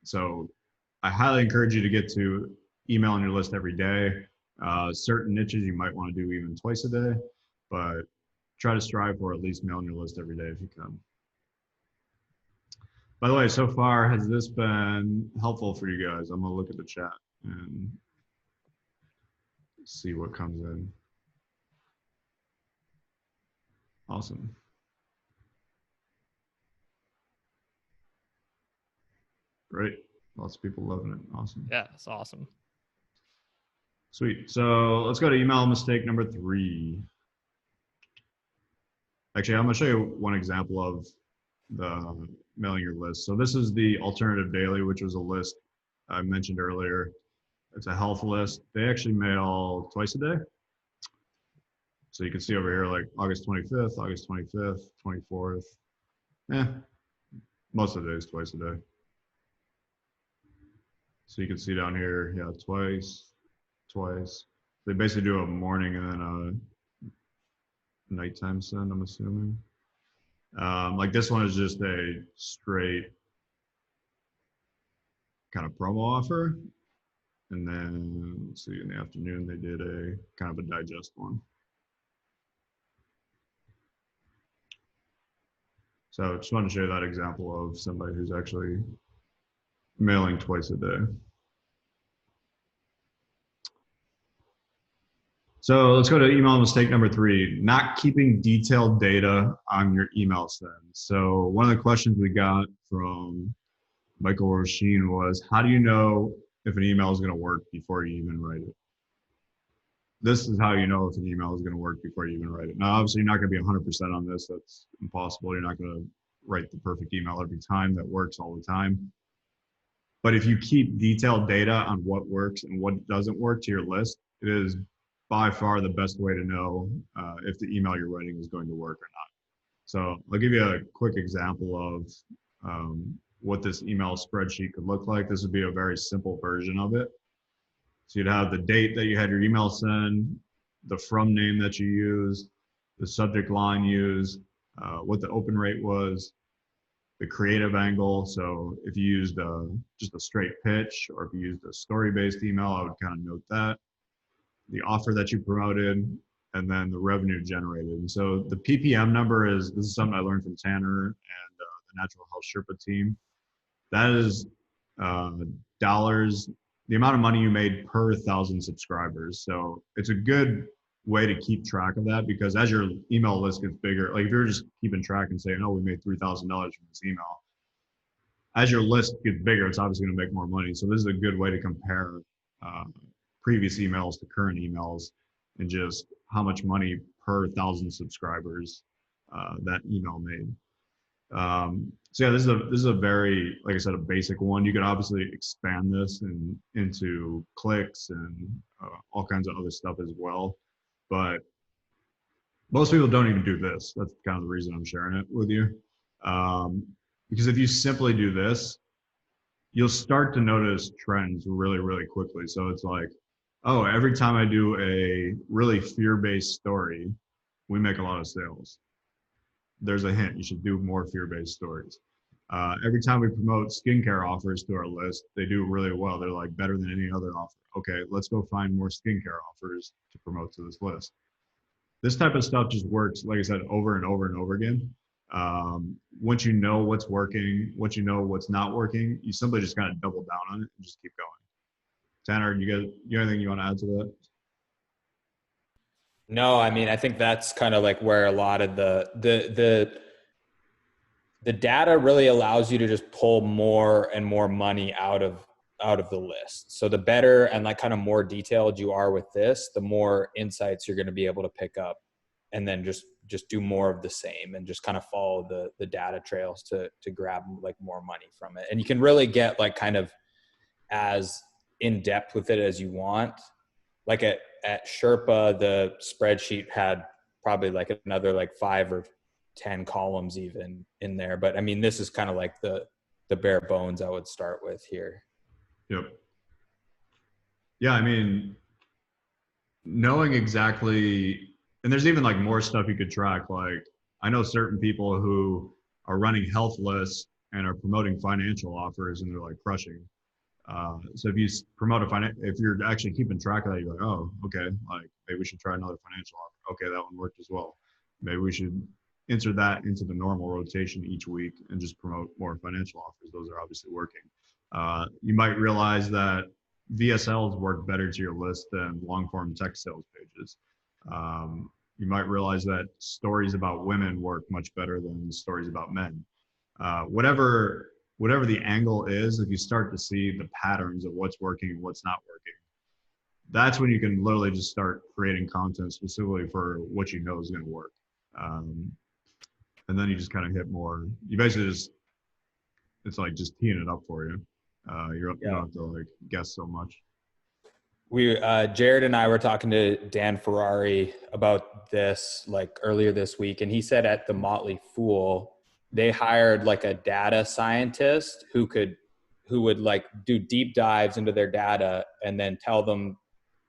So I highly encourage you to get to emailing your list every day. Certain niches you might want to do even twice a day, but try to strive for at least mailing your list every day if you can. By the way, so far, has this been helpful for you guys? I'm going to look at the chat and see what comes in. Awesome. Great. Lots of people loving it. Awesome. Yeah, it's awesome. Sweet. So let's go to email mistake number 3. Actually, I'm going to show you one example of the mailing your list. So this is the Alternative Daily, which was a list I mentioned earlier. It's a health list. They actually mail twice a day. So you can see over here, like August 25th, August 25th, 24th. Most of the days, twice a day. So you can see down here, yeah, twice. They basically do a morning and then a nighttime send, I'm assuming. Like this one is just a straight kind of promo offer. And then, let's see, in the afternoon, they did a kind of a digest one. So just wanted to show you that example of somebody who's actually mailing twice a day. So let's go to email mistake number 3, not keeping detailed data on your email send. So one of the questions we got from Michael Roisin was, how do you know if an email is going to work before you even write it? This is how you know if an email is going to work before you even write it. Now, obviously, you're not going to be 100% on this. That's impossible. You're not going to write the perfect email every time that works all the time. But if you keep detailed data on what works and what doesn't work to your list, it is by far the best way to know if the email you're writing is going to work or not. So I'll give you a quick example of what this email spreadsheet could look like. This would be a very simple version of it. So you'd have the date that you had your email send, the from name that you used, the subject line used, what the open rate was, the creative angle. So if you used just a straight pitch, or if you used a story-based email, I would kind of note that. The offer that you promoted, and then the revenue generated. And so the PPM number this is something I learned from Tanner and the Natural Health Sherpa team. That is dollars, the amount of money you made per 1,000 subscribers. So it's a good way to keep track of that, because as your email list gets bigger, like if you're just keeping track and saying, oh, we made $3,000 from this email, as your list gets bigger, it's obviously going to make more money. So this is a good way to compare previous emails to current emails and just how much money per 1,000 subscribers that email made. So yeah, this is a very, like I said, a basic one. You can obviously expand this into clicks and all kinds of other stuff as well. But most people don't even do this. That's kind of the reason I'm sharing it with you. Because if you simply do this, you'll start to notice trends really, really quickly. So it's like, oh, every time I do a really fear-based story, we make a lot of sales. There's a hint. You should do more fear-based stories. Every time we promote skincare offers to our list, they do really well. They're like better than any other offer. Okay, let's go find more skincare offers to promote to this list. This type of stuff just works, like I said, over and over and over again. Once you know what's working, once you know what's not working, you simply just kind of double down on it and just keep going. Tanner, you got anything you want to add to that? No, I mean, I think that's kind of like where a lot of the data really allows you to just pull more and more money out of the list. So the better and like kind of more detailed you are with this, the more insights you're going to be able to pick up, and then just do more of the same and just kind of follow the data trails to grab like more money from it. And you can really get like kind of as in depth with it as you want. Like at Sherpa, the spreadsheet had probably like another like 5 or 10 columns even in there. But I mean, this is kind of like the bare bones I would start with here. Yep. Yeah, I mean, knowing exactly, and there's even like more stuff you could track. Like I know certain people who are running health lists and are promoting financial offers and they're like crushing. So if you promote if you're actually keeping track of that, you're like, oh, okay, like maybe we should try another financial offer. Okay, that one worked as well. Maybe we should insert that into the normal rotation each week and just promote more financial offers. Those are obviously working. You might realize that VSLs work better to your list than long form text sales pages. You might realize that stories about women work much better than stories about men. Whatever the angle is, if you start to see the patterns of what's working and what's not working, that's when you can literally just start creating content specifically for what you know is going to work. And then you just kind of hit more. You basically it's like just teeing it up for you. You don't have to like guess so much. Jared and I were talking to Dan Ferrari about this like earlier this week, and he said at the Motley Fool, they hired like a data scientist who would like do deep dives into their data and then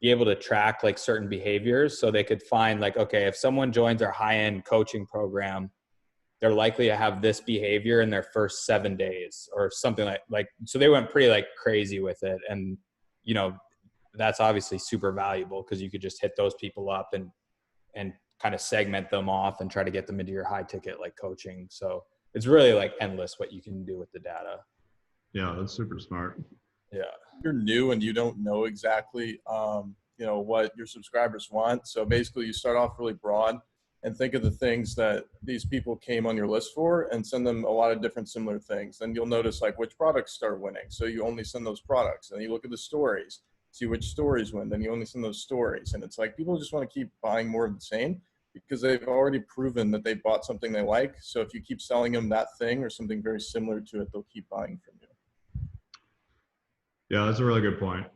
be able to track like certain behaviors, so they could find like, okay, if someone joins our high-end coaching program, they're likely to have this behavior in their first 7 days or something like, so they went pretty like crazy with it. And, you know, that's obviously super valuable because you could just hit those people up and kind of segment them off and try to get them into your high ticket like coaching. So it's really like endless what you can do with the data. Yeah, that's super smart. Yeah. You're new and you don't know exactly, what your subscribers want. So basically you start off really broad and think of the things that these people came on your list for and send them a lot of different similar things. Then you'll notice like which products start winning. So you only send those products, and you look at the stories, see which stories win. Then you only send those stories. And it's like people just want to keep buying more of the same because they've already proven that they bought something they like. So if you keep selling them that thing or something very similar to it, they'll keep buying from you. Yeah, that's a really good point.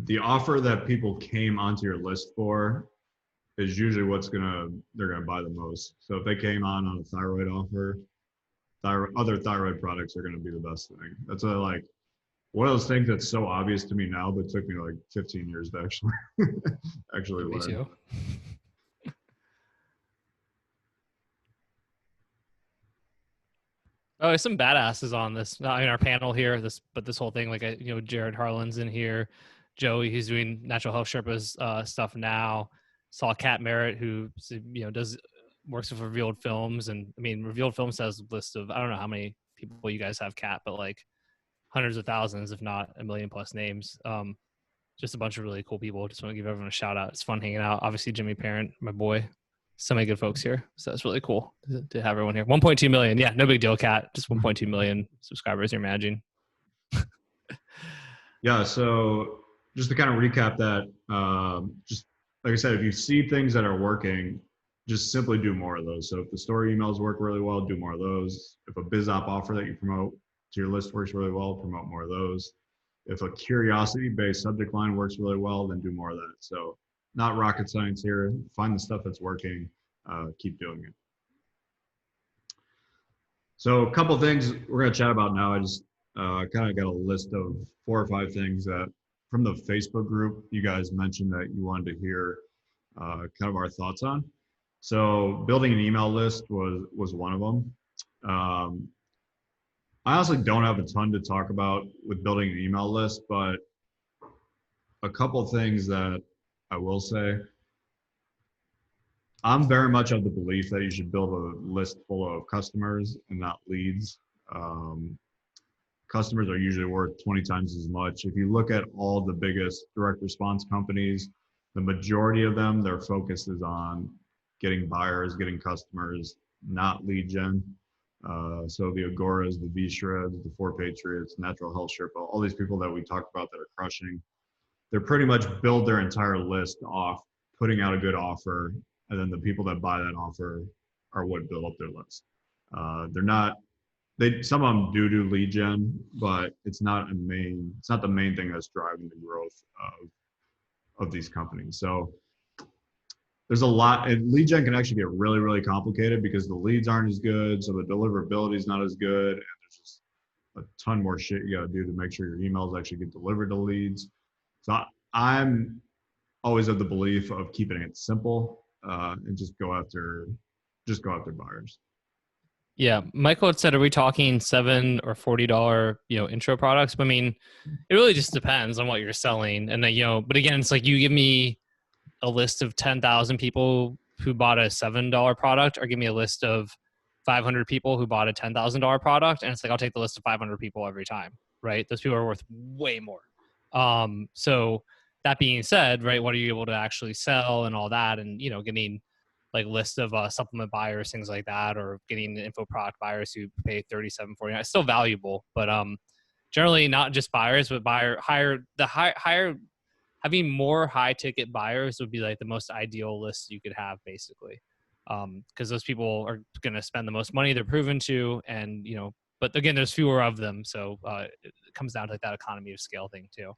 The offer that people came onto your list for is usually they're gonna buy the most. So if they came on a thyroid offer, other thyroid products are gonna be the best thing. That's one of those things that's so obvious to me now, but it took me like 15 years to actually Me learn. too. Oh, there's some badasses on this. Not in our panel here. But this whole thing, like Jared Harlan's in here, Joey, who's doing Natural Health Sherpa's stuff now. Saw Kat Merritt, who works with Revealed Films, and I mean, Revealed Films has a list of, I don't know how many people you guys have, Kat, but like hundreds of thousands, if not 1 million plus names. Just a bunch of really cool people. Just want to give everyone a shout out. It's fun hanging out. Obviously, Jimmy Parent, my boy. So many good folks here. So it's really cool to have everyone here. 1.2 million. Yeah, no big deal, Kat. Just 1.2 million subscribers you're managing. Yeah, so just to kind of recap that, just like I said, if you see things that are working, just simply do more of those. So if the story emails work really well, do more of those. If a biz op offer that you promote to your list works really well, promote more of those. If a curiosity-based subject line works really well, then do more of that. So not rocket science here. Find the stuff that's working, keep doing it. So a couple of things we're going to chat about now. I just kind of got a list of 4 or 5 things that from the Facebook group you guys mentioned that you wanted to hear kind of our thoughts on. So building an email list was one of them. I honestly don't have a ton to talk about with building an email list, but a couple of things that I will say. I'm very much of the belief that you should build a list full of customers and not leads. Customers are usually worth 20 times as much. If you look at all the biggest direct response companies, the majority of them, their focus is on getting buyers, getting customers, not lead gen. So the Agoras, the V-Shreds, the 4 Patriots, Natural Health Sherpa, all these people that we talked about that are crushing, they're pretty much build their entire list off putting out a good offer, and then the people that buy that offer are what build up their list. They're not, some of them do lead gen, but it's not the main thing that's driving the growth of these companies. So there's a lot, and lead gen can actually get really, really complicated because the leads aren't as good, so the deliverability is not as good, and there's just a ton more shit you got to do to make sure your emails actually get delivered to leads. So I'm always of the belief of keeping it simple and just go after buyers. Yeah, Michael had said, are we talking $7 or $40, intro products? I mean, it really just depends on what you're selling, and but again, it's like you give me a list of 10,000 people who bought a $7 product, or give me a list of 500 people who bought a $10,000 product. And it's like, I'll take the list of 500 people every time, right? Those people are worth way more. So that being said, right, what are you able to actually sell and all that? And, getting like lists of supplement buyers, things like that, or getting info product buyers who pay $37.49. It's still valuable, but generally not just buyers, but higher having more high ticket buyers would be like the most ideal list you could have, basically. Because those people are going to spend the most money, they're proven to, and, but again, there's fewer of them. So it comes down to like that economy of scale thing too.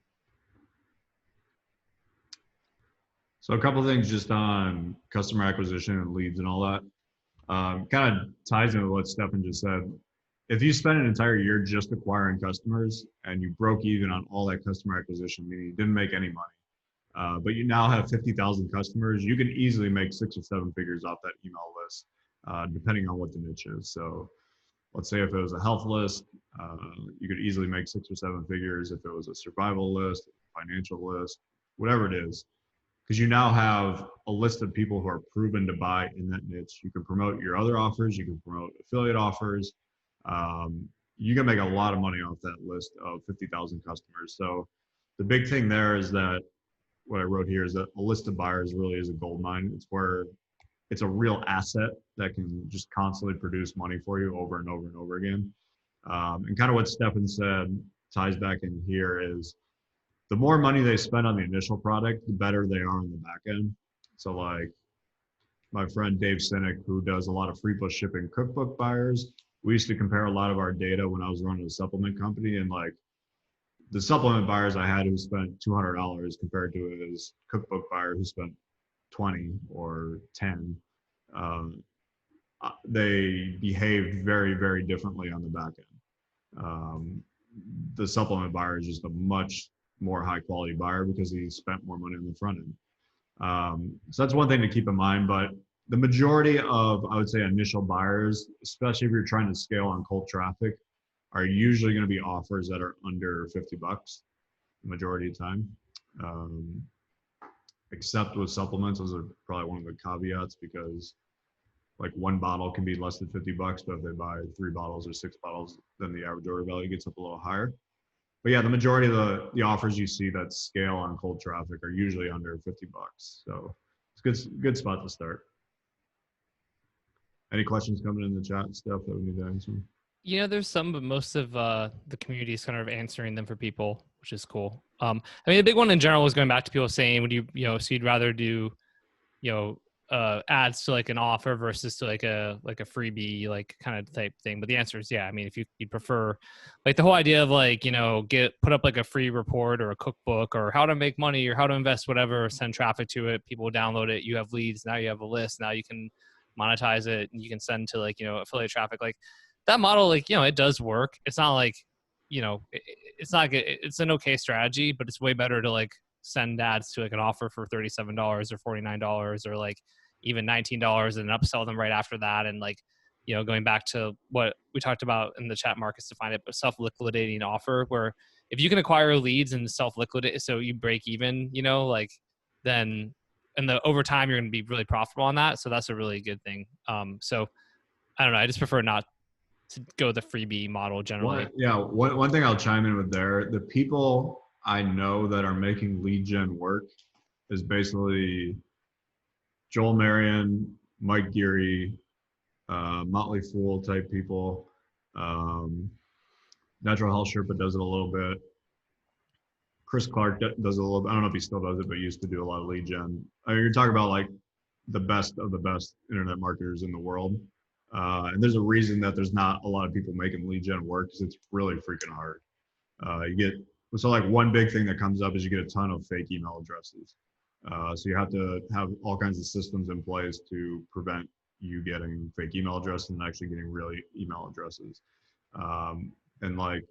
So a couple of things just on customer acquisition and leads and all that. Kind of ties into what Stefan just said. If you spend an entire year just acquiring customers and you broke even on all that customer acquisition, meaning you didn't make any money, but you now have 50,000 customers, you can easily make 6 or 7 figures off that email list, depending on what the niche is. So let's say if it was a health list, you could easily make 6 or 7 figures. If it was a survival list, financial list, whatever it is, because you now have a list of people who are proven to buy in that niche. You can promote your other offers. You can promote affiliate offers. You can make a lot of money off that list of 50,000 customers. So the big thing there is that what I wrote here is that a list of buyers really is a gold mine. It's where it's a real asset that can just constantly produce money for you over and over and over again. And kind of what Stefan said ties back in here is the more money they spend on the initial product, the better they are on the back end. So like my friend Dave Sinek, who does a lot of free plus shipping cookbook buyers, we used to compare a lot of our data when I was running a supplement company, and like the supplement buyers I had who spent $200 compared to his cookbook buyer who spent 20 or 10, they behaved very, very differently on the back end. The supplement buyer is just a much more high quality buyer because he spent more money on the front end. So that's one thing to keep in mind, but the majority of, I would say, initial buyers, especially if you're trying to scale on cold traffic, are usually going to be offers that are under $50 the majority of the time. Except with supplements, those are probably one of the caveats, because like one bottle can be less than $50, but if they buy 3 bottles or 6 bottles, then the average order value gets up a little higher. But yeah, the majority of the offers you see that scale on cold traffic are usually under $50. So it's a good spot to start. Any questions coming in the chat and stuff that we need to answer? There's some, but most of the community is kind of answering them for people, which is cool. I mean, the big one in general is going back to people saying, would you, so you'd rather do, ads to like an offer versus to like a freebie like kind of type thing. But the answer is yeah. I mean, if you prefer like the whole idea of like, you know, put up like a free report or a cookbook or how to make money or how to invest, whatever, send traffic to it, people download it, you have leads, now you have a list, now you can monetize it and you can send to like, you know, affiliate traffic. Like that model, like, you know, it does work. It's not like, you know, it's not good. It's an okay strategy, but it's way better to like send ads to like an offer for $37 or $49 or like even $19 and upsell them right after that. And like, you know, going back to what we talked about in the chat markets to find it, but self-liquidating offer where if you can acquire leads and self-liquidate, so you break even, you know, like then, and over time you're going to be really profitable on that. So that's a really good thing. So I don't know. I just prefer not to go the freebie model generally. One thing I'll chime in with there, the people I know that are making lead gen work is basically Joel Marion, Mike Geary, Motley Fool type people. Natural Health Sherpa does it a little bit. Chris Clark does it a little bit. I don't know if he still does it, but he used to do a lot of lead gen. I mean, you're talking about like the best of the best internet marketers in the world. And there's a reason that there's not a lot of people making lead gen work because it's really freaking hard. So like one big thing that comes up is you get a ton of fake email addresses. So you have to have all kinds of systems in place to prevent you getting fake email addresses and actually getting really email addresses. And like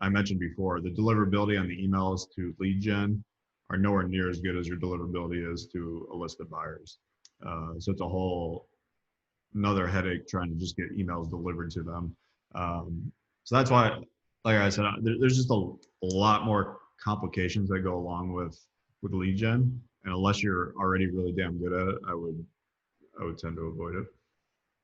I mentioned before, the deliverability on the emails to lead gen are nowhere near as good as your deliverability is to a list of buyers. So it's a whole another headache trying to just get emails delivered to them. So that's why, like I said, there's just a lot more complications that go along with lead gen. And unless you're already really damn good at it, I would tend to avoid it.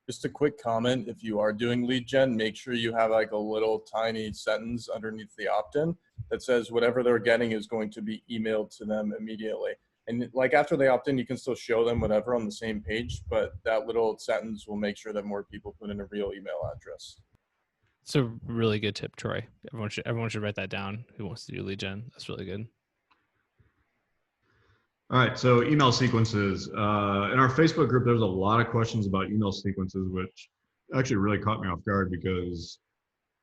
Just a quick comment, if you are doing lead gen, make sure you have like a little tiny sentence underneath the opt-in that says whatever they're getting is going to be emailed to them immediately. And like after they opt in, you can still show them whatever on the same page, but that little sentence will make sure that more people put in a real email address. It's a really good tip, Troy. Everyone should write that down who wants to do lead gen. That's really good. All right, so email sequences. In our Facebook group, there's a lot of questions about email sequences, which actually really caught me off guard because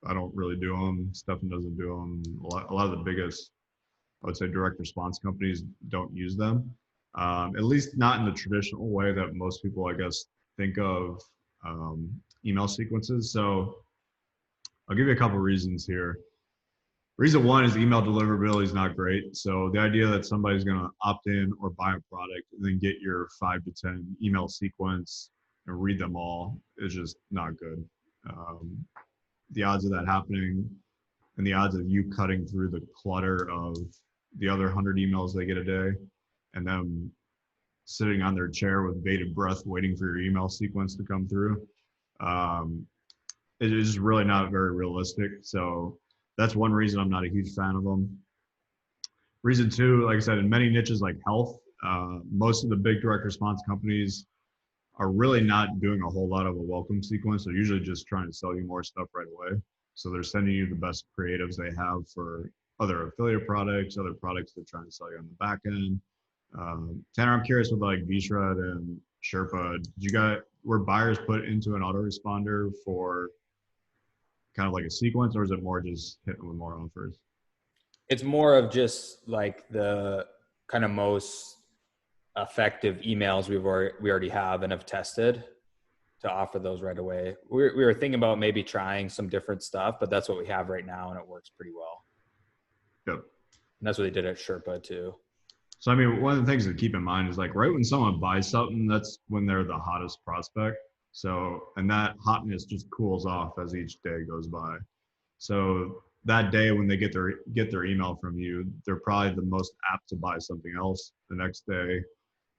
I don't really do them. Stefan doesn't do them. A lot of the biggest, I would say, direct response companies don't use them, at least not in the traditional way that most people, I guess, think of email sequences. So I'll give you a couple of reasons here. Reason one is email deliverability is not great. So the idea that somebody's going to opt in or buy a product and then get your 5 to 10 email sequence and read them all is just not good. The odds of that happening and the odds of you cutting through the clutter of the other 100 emails they get a day and them sitting on their chair with bated breath waiting for your email sequence to come through, it is really not very realistic. So that's one reason I'm not a huge fan of them. Reason two, like I said, in many niches like health, most of the big direct response companies are really not doing a whole lot of a welcome sequence. They're usually just trying to sell you more stuff right away. So they're sending you the best creatives they have for other affiliate products, other products they're trying to sell you on the back end. Tanner, I'm curious with like V-Shred and Sherpa, were buyers put into an autoresponder for kind of like a sequence, or is it more just hitting with more offers? It's more of just like the kind of most effective emails we already have and have tested to offer those right away. We were thinking about maybe trying some different stuff, but that's what we have right now, and it works pretty well. Yep. And that's what they did at Sherpa too. So, I mean, one of the things to keep in mind is like right when someone buys something, that's when they're the hottest prospect. So, and that hotness just cools off as each day goes by. So that day when they get their email from you, they're probably the most apt to buy something else. The next day,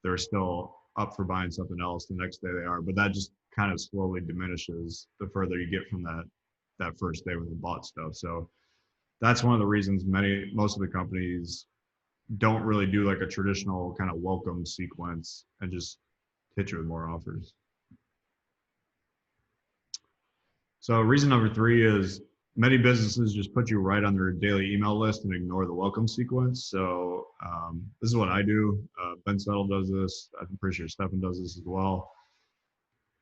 they're still up for buying something else. The next day they are, but that just kind of slowly diminishes the further you get from that first day when they bought stuff. So that's one of the reasons most of the companies don't really do like a traditional kind of welcome sequence and just hit you with more offers. So reason number three is many businesses just put you right on their daily email list and ignore the welcome sequence. So this is what I do. Ben Settle does this. I'm pretty sure Stefan does this as well.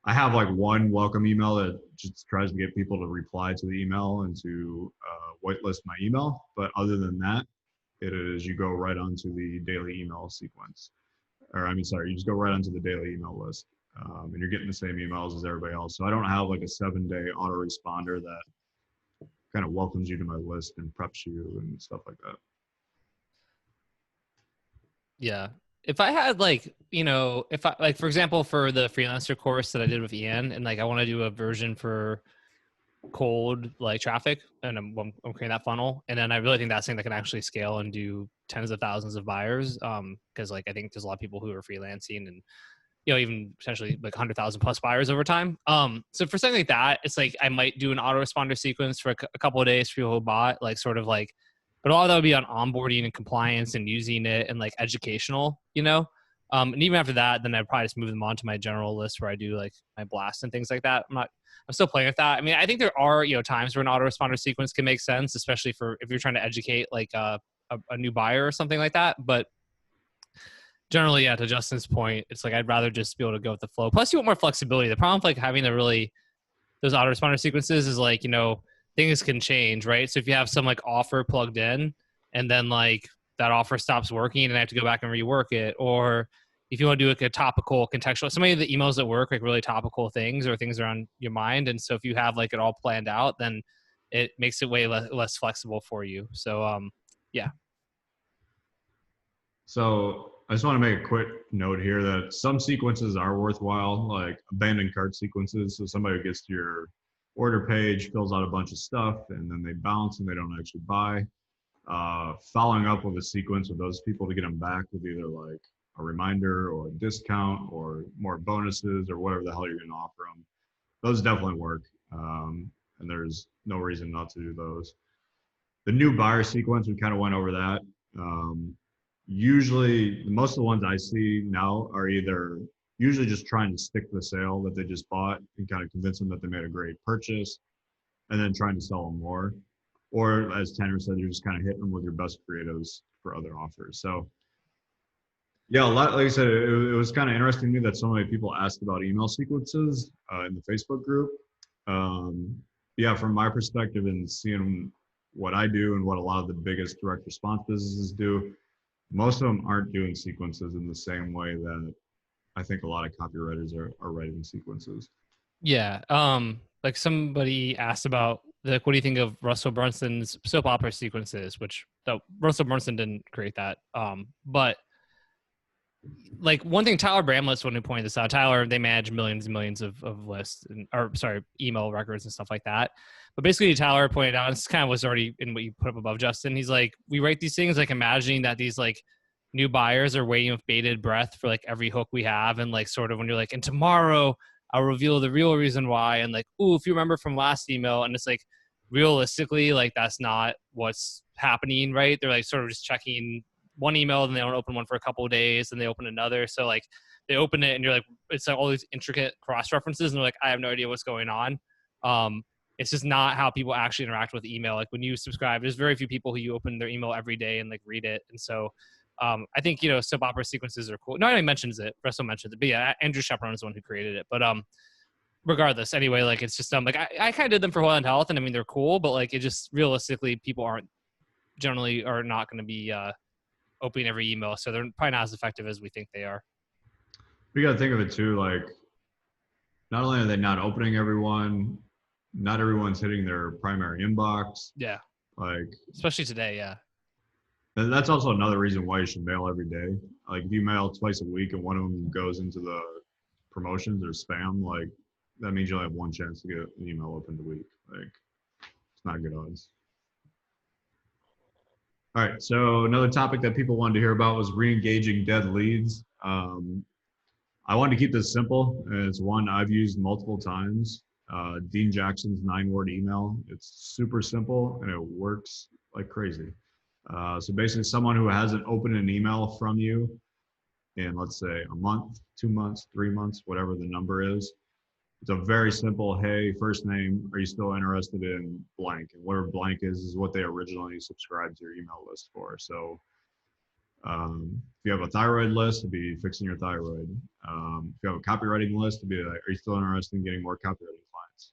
I have like one welcome email that just tries to get people to reply to the email and to whitelist my email. But other than that, it is you go right onto the daily email sequence. Or I mean, sorry, you just go right onto the daily email list. And you're getting the same emails as everybody else. So I don't have like a 7-day autoresponder that kind of welcomes you to my list and preps you and stuff like that. Yeah. If I had like, if I like, for example, for the freelancer course that I did with Ian, and like I want to do a version for cold like traffic, and I'm creating that funnel, and then I really think that's something that can actually scale and do tens of thousands of buyers. Because like I think there's a lot of people who are freelancing and even potentially like 100,000 plus buyers over time. So for something like that, it's like I might do an autoresponder sequence for a couple of days for people who bought, like sort of like, but all that would be on onboarding and compliance and using it and like educational, and even after that, then I'd probably just move them on to my general list where I do like my blast and things like that. I'm still playing with that. I mean, I think there are, times where an autoresponder sequence can make sense, especially if you're trying to educate like a new buyer or something like that. But generally, yeah, to Justin's point, it's like I'd rather just be able to go with the flow. Plus, you want more flexibility. The problem with like having those autoresponder sequences is like, things can change, right? So if you have some like offer plugged in and then like that offer stops working and I have to go back and rework it, or if you want to do like a topical contextual, so many of the emails that work like really topical things or things that are on your mind. And so if you have like it all planned out, then it makes it way less flexible for you. So, yeah. So I just want to make a quick note here that some sequences are worthwhile, like abandoned cart sequences. So somebody gets to your order page, fills out a bunch of stuff, and then they bounce and they don't actually buy. Following up with a sequence with those people to get them back with either like a reminder or a discount or more bonuses or whatever the hell you're going to offer them. Those definitely work. And there's no reason not to do those. The new buyer sequence, we kind of went over that. Usually, most of the ones I see now are either usually just trying to stick the sale that they just bought and kind of convince them that they made a great purchase and then trying to sell them more. Or as Tanner said, you're just kind of hitting them with your best creatives for other offers. So yeah, like I said, it was kind of interesting to me that so many people asked about email sequences in the Facebook group. Yeah, from my perspective and seeing what I do and what a lot of the biggest direct response businesses do, most of them aren't doing sequences in the same way that I think a lot of copywriters are writing sequences. Yeah. Like somebody asked about like, what do you think of Russell Brunson's soap opera sequences, which Russell Brunson didn't create that. But like one thing, Tyler Bramlett's one who pointed this out. Tyler, they manage millions and millions of lists email records and stuff like that. But basically Tyler pointed out, this kind of was already in what you put up above, Justin. He's like, we write these things like imagining that these like new buyers are waiting with bated breath for like every hook we have. And like sort of when you're like, and tomorrow I'll reveal the real reason why. And like, ooh, if you remember from last email, and it's like realistically, like that's not what's happening, right? They're like sort of just checking one email, then they don't open one for a couple of days, and they open another. So like they open it and you're like, it's like all these intricate cross references, and they're like, I have no idea what's going on. It's just not how people actually interact with email. Like when you subscribe, there's very few people who you open their email every day and like read it. And so I think, soap opera sequences are cool. Nobody mentions it. Russell mentions it, but yeah, Andrew Chaperone is the one who created it. But regardless, anyway, like it's just like I kind of did them for Well & Health, and I mean they're cool, but like it just realistically people are not going to be opening every email, so they're probably not as effective as we think they are. We got to think of it too, like not only are they not opening everyone, not everyone's hitting their primary inbox. Yeah. Like especially today, yeah. And that's also another reason why you should mail every day. Like if you mail twice a week and one of them goes into the promotions or spam, like that means you only have one chance to get an email opened a week. Like it's not good odds. All right, so another topic that people wanted to hear about was re-engaging dead leads. I wanted to keep this simple, and it's one I've used multiple times. Dean Jackson's 9-word email. It's super simple, and it works like crazy. So basically, someone who hasn't opened an email from you in, let's say, a month, 2 months, 3 months, whatever the number is, It's a very simple, hey, first name, are you still interested in blank? And whatever blank is what they originally subscribed to your email list for. So if you have a thyroid list, it'd be fixing your thyroid. If you have a copywriting list, it'd be like, are you still interested in getting more copywriting clients?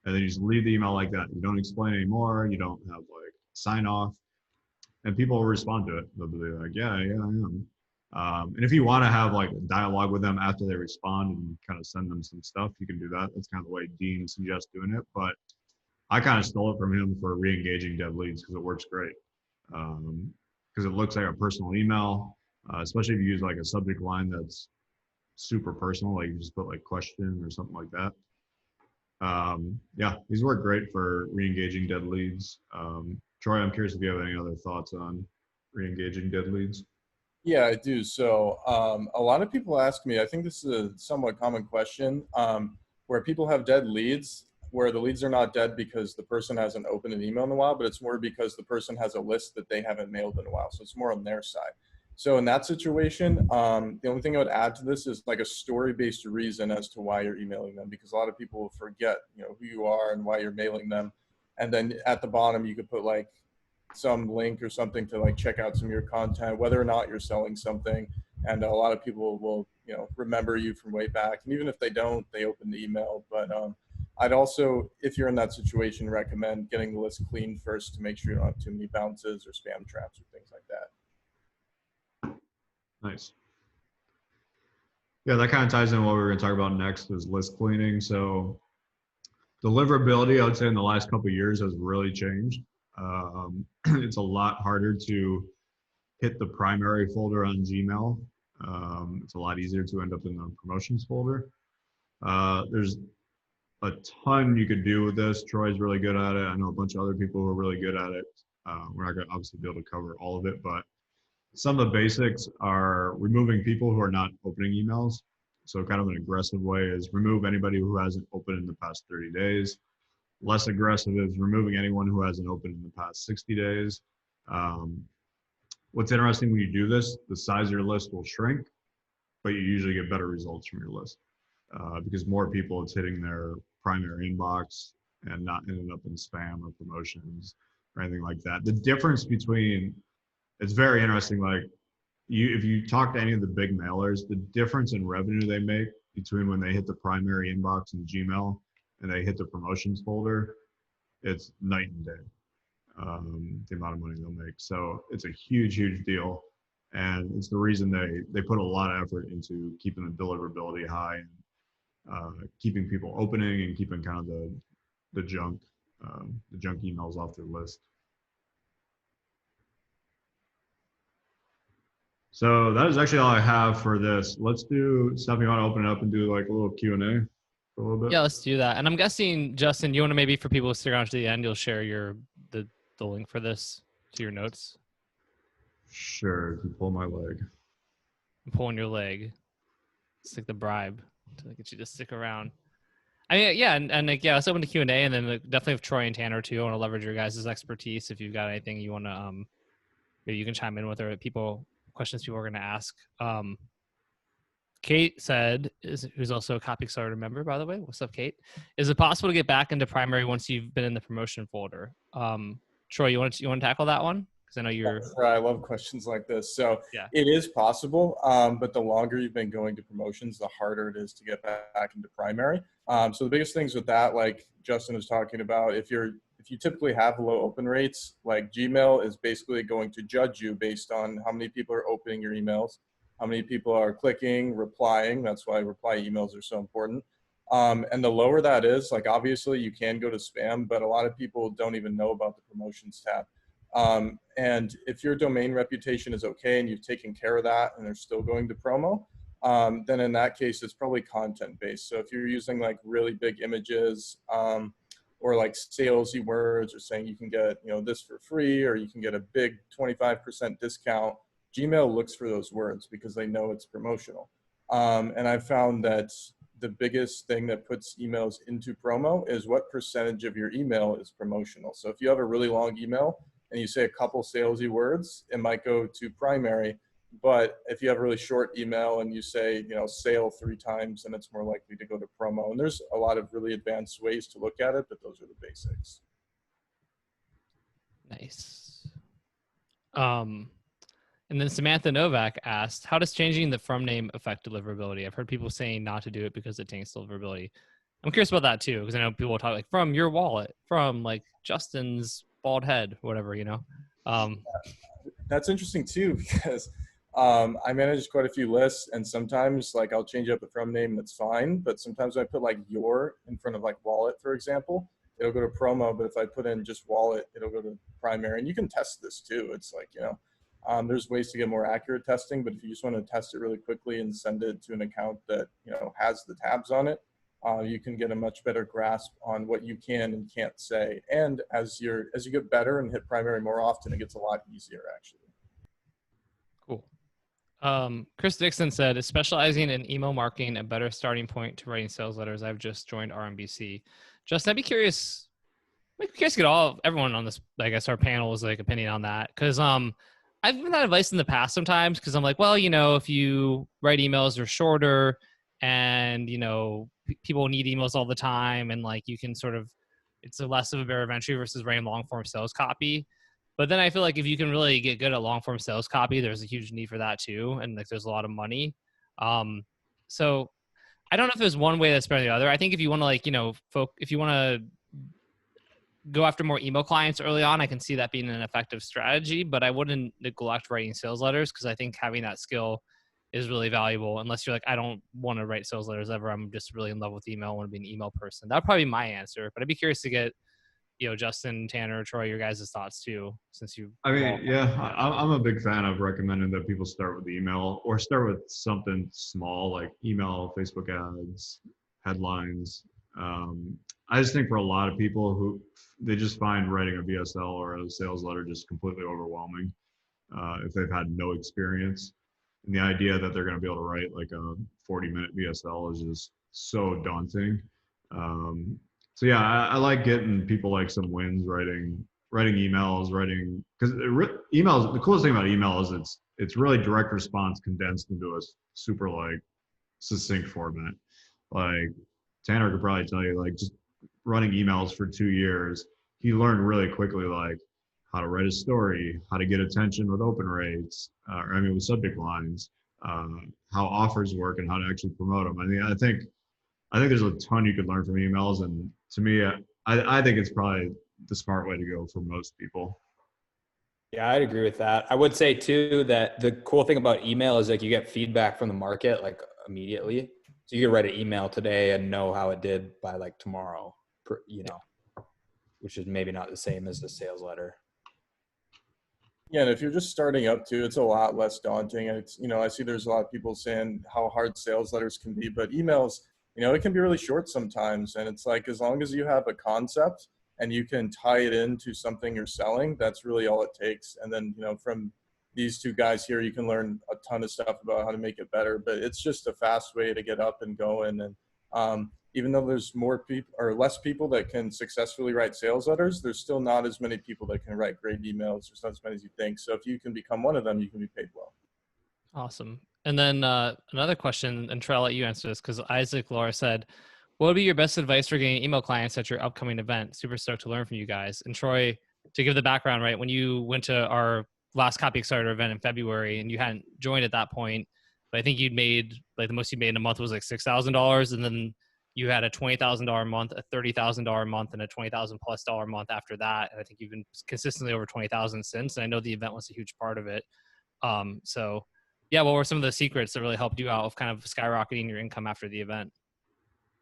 And then you just leave the email like that. You don't explain anymore. You don't have like sign off, and people will respond to it. They'll be like, yeah, I am. And if you want to have like a dialogue with them after they respond and kind of send them some stuff, you can do that. That's kind of the way Dean suggests doing it. But I kind of stole it from him for re-engaging dead leads because it works great. Because it looks like a personal email, especially if you use like a subject line that's super personal, like you just put like question or something like that. Yeah, these work great for re-engaging dead leads. Troy, I'm curious if you have any other thoughts on re-engaging dead leads. Yeah, I do. So a lot of people ask me, I think this is a somewhat common question, where people have dead leads, where the leads are not dead because the person hasn't opened an email in a while, but it's more because the person has a list that they haven't mailed in a while. So it's more on their side. So in that situation, the only thing I would add to this is like a story-based reason as to why you're emailing them, because a lot of people will forget, who you are and why you're mailing them. And then at the bottom, you could put like some link or something to like check out some of your content, whether or not you're selling something. And a lot of people will, remember you from way back. And even if they don't, they open the email. But I'd also, if you're in that situation, recommend getting the list clean first to make sure you don't have too many bounces or spam traps or things like that. Nice. Yeah, that kind of ties in what we're going to talk about next is list cleaning. So deliverability, I would say in the last couple of years has really changed. It's a lot harder to hit the primary folder on Gmail. It's a lot easier to end up in the promotions folder. There's a ton you could do with this. Troy's really good at it. I know a bunch of other people who are really good at it. We're not going to obviously be able to cover all of it, but some of the basics are removing people who are not opening emails. So kind of an aggressive way is remove anybody who hasn't opened in the past 30 days. Less aggressive is removing anyone who hasn't opened in the past 60 days. What's interesting when you do this, the size of your list will shrink, but you usually get better results from your list because more people it's hitting their primary inbox and not ending up in spam or promotions or anything like that. The difference between, it's very interesting, like if you talk to any of the big mailers, the difference in revenue they make between when they hit the primary inbox in Gmail and they hit the promotions folder, it's night and day, the amount of money they'll make. So it's a huge, huge deal. And it's the reason they put a lot of effort into keeping the deliverability high and keeping people opening and keeping kind of the junk emails off their list. So that is actually all I have for this. Let's do, Steph, you want to open it up and do like a little Q&A for a little bit? Yeah, let's do that. And I'm guessing, Justin, you want to maybe for people who stick around to the end, you'll share the link for this to your notes. Sure. You pull my leg. I'm pulling your leg. It's like the bribe to get you to stick around. I mean, yeah, and like, yeah, let's open the Q&A, and then definitely with Troy and Tanner too. I want to leverage your guys' expertise. If you've got anything you want to, maybe you can chime in with, or questions people are going to ask. Kate said, who's also a Copy Starter member, by the way. What's up, Kate? Is it possible to get back into primary once you've been in the promotion folder? Troy, you want to tackle that one? Because I know you're. I love questions like this. So yeah, it is possible, but the longer you've been going to promotions, the harder it is to get back into primary. So the biggest things with that, like Justin was talking about, if you typically have low open rates, like Gmail is basically going to judge you based on how many people are opening your emails, how many people are clicking, replying. That's why reply emails are so important. And the lower that is, like obviously you can go to spam, but a lot of people don't even know about the promotions tab. And if your domain reputation is okay and you've taken care of that and they're still going to promo, then in that case, it's probably content based. So if you're using like really big images, or like salesy words, or saying you can get, this for free, or you can get a big 25% discount, Gmail looks for those words because they know it's promotional. And I've found that the biggest thing that puts emails into promo is what percentage of your email is promotional. So if you have a really long email and you say a couple salesy words, it might go to primary. But if you have a really short email and you say, you know, sale 3 times, then it's more likely to go to promo. And there's a lot of really advanced ways to look at it, but those are the basics. Nice. And then Samantha Novak asked, how does changing the from name affect deliverability? I've heard people saying not to do it because it tanks deliverability. I'm curious about that too, because I know people will talk like from your wallet, from like Justin's bald head, whatever, you know? That's interesting too, because I manage quite a few lists, and sometimes like I'll change up the from name, that's fine. But sometimes when I put like your in front of like wallet, for example, it'll go to promo. But if I put in just wallet, it'll go to primary. And you can test this too. It's like, you know, there's ways to get more accurate testing, but if you just want to test it really quickly and send it to an account that, you know, has the tabs on it, you can get a much better grasp on what you can and can't say. And as you get better and hit primary more often, it gets a lot easier actually. Cool. Chris Dixon said, is specializing in email marketing a better starting point to writing sales letters? I've just joined RMBC. Justin, I'd be curious to get everyone on this, I guess our panel's like opinion on that. Cause, I've given that advice in the past sometimes because I'm like, well, you know, if you write emails, they're shorter and, you know, people need emails all the time. And like, you can sort of, it's a less of a barrier of entry versus writing long form sales copy. But then I feel like if you can really get good at long form sales copy, there's a huge need for that too. And like, there's a lot of money. So I don't know if there's one way that's better than the other. I think if you want to like, you know, if you want to go after more email clients early on, I can see that being an effective strategy, but I wouldn't neglect writing sales letters because I think having that skill is really valuable unless you're like, I don't want to write sales letters ever. I'm just really in love with email. I want to be an email person. That'd probably be my answer, but I'd be curious to get, you know, Justin, Tanner, Troy, your guys' thoughts too, since you. I mean, yeah, I'm a big fan of recommending that people start with email or start with something small like email, Facebook ads, headlines. I just think for a lot of people who they just find writing a VSL or a sales letter just completely overwhelming if they've had no experience. And the idea that they're going to be able to write like a 40-minute VSL is just so daunting. So yeah, I like getting people like some wins writing emails, because emails. The coolest thing about email is it's really direct response condensed into a super like succinct format. Like Tanner could probably tell you, like just running emails for 2 years, he learned really quickly like how to write a story, how to get attention with open rates, with subject lines, how offers work, and how to actually promote them. I mean, I think there's a ton you could learn from emails, and to me, I think it's probably the smart way to go for most people. Yeah, I'd agree with that. I would say too that the cool thing about email is like you get feedback from the market like immediately. So you could write an email today and know how it did by like tomorrow, you know, which is maybe not the same as the sales letter. Yeah, and if you're just starting up too, it's a lot less daunting. And it's, you know, I see there's a lot of people saying how hard sales letters can be, but emails, you know, it can be really short sometimes. And it's like, as long as you have a concept and you can tie it into something you're selling, that's really all it takes. And then, you know, from these two guys here, you can learn a ton of stuff about how to make it better, but it's just a fast way to get up and going. And even though there's more people or less people that can successfully write sales letters, there's still not as many people that can write great emails. There's not as many as you think. So if you can become one of them, you can be paid well. Awesome. And then another question, and Troy, I'll let you answer this because Isaac Laura said, what would be your best advice for getting email clients at your upcoming event? Super stoked to learn from you guys. And Troy, to give the background, right, when you went to our last Copy Accelerator event in February and you hadn't joined at that point, but I think you'd made, like the most you made in a month was like $6,000. And then you had a $20,000 month, a $30,000 month, and a $20,000+ month after that. And I think you've been consistently over 20,000 since. And I know the event was a huge part of it. So yeah, what were some of the secrets that really helped you out of kind of skyrocketing your income after the event?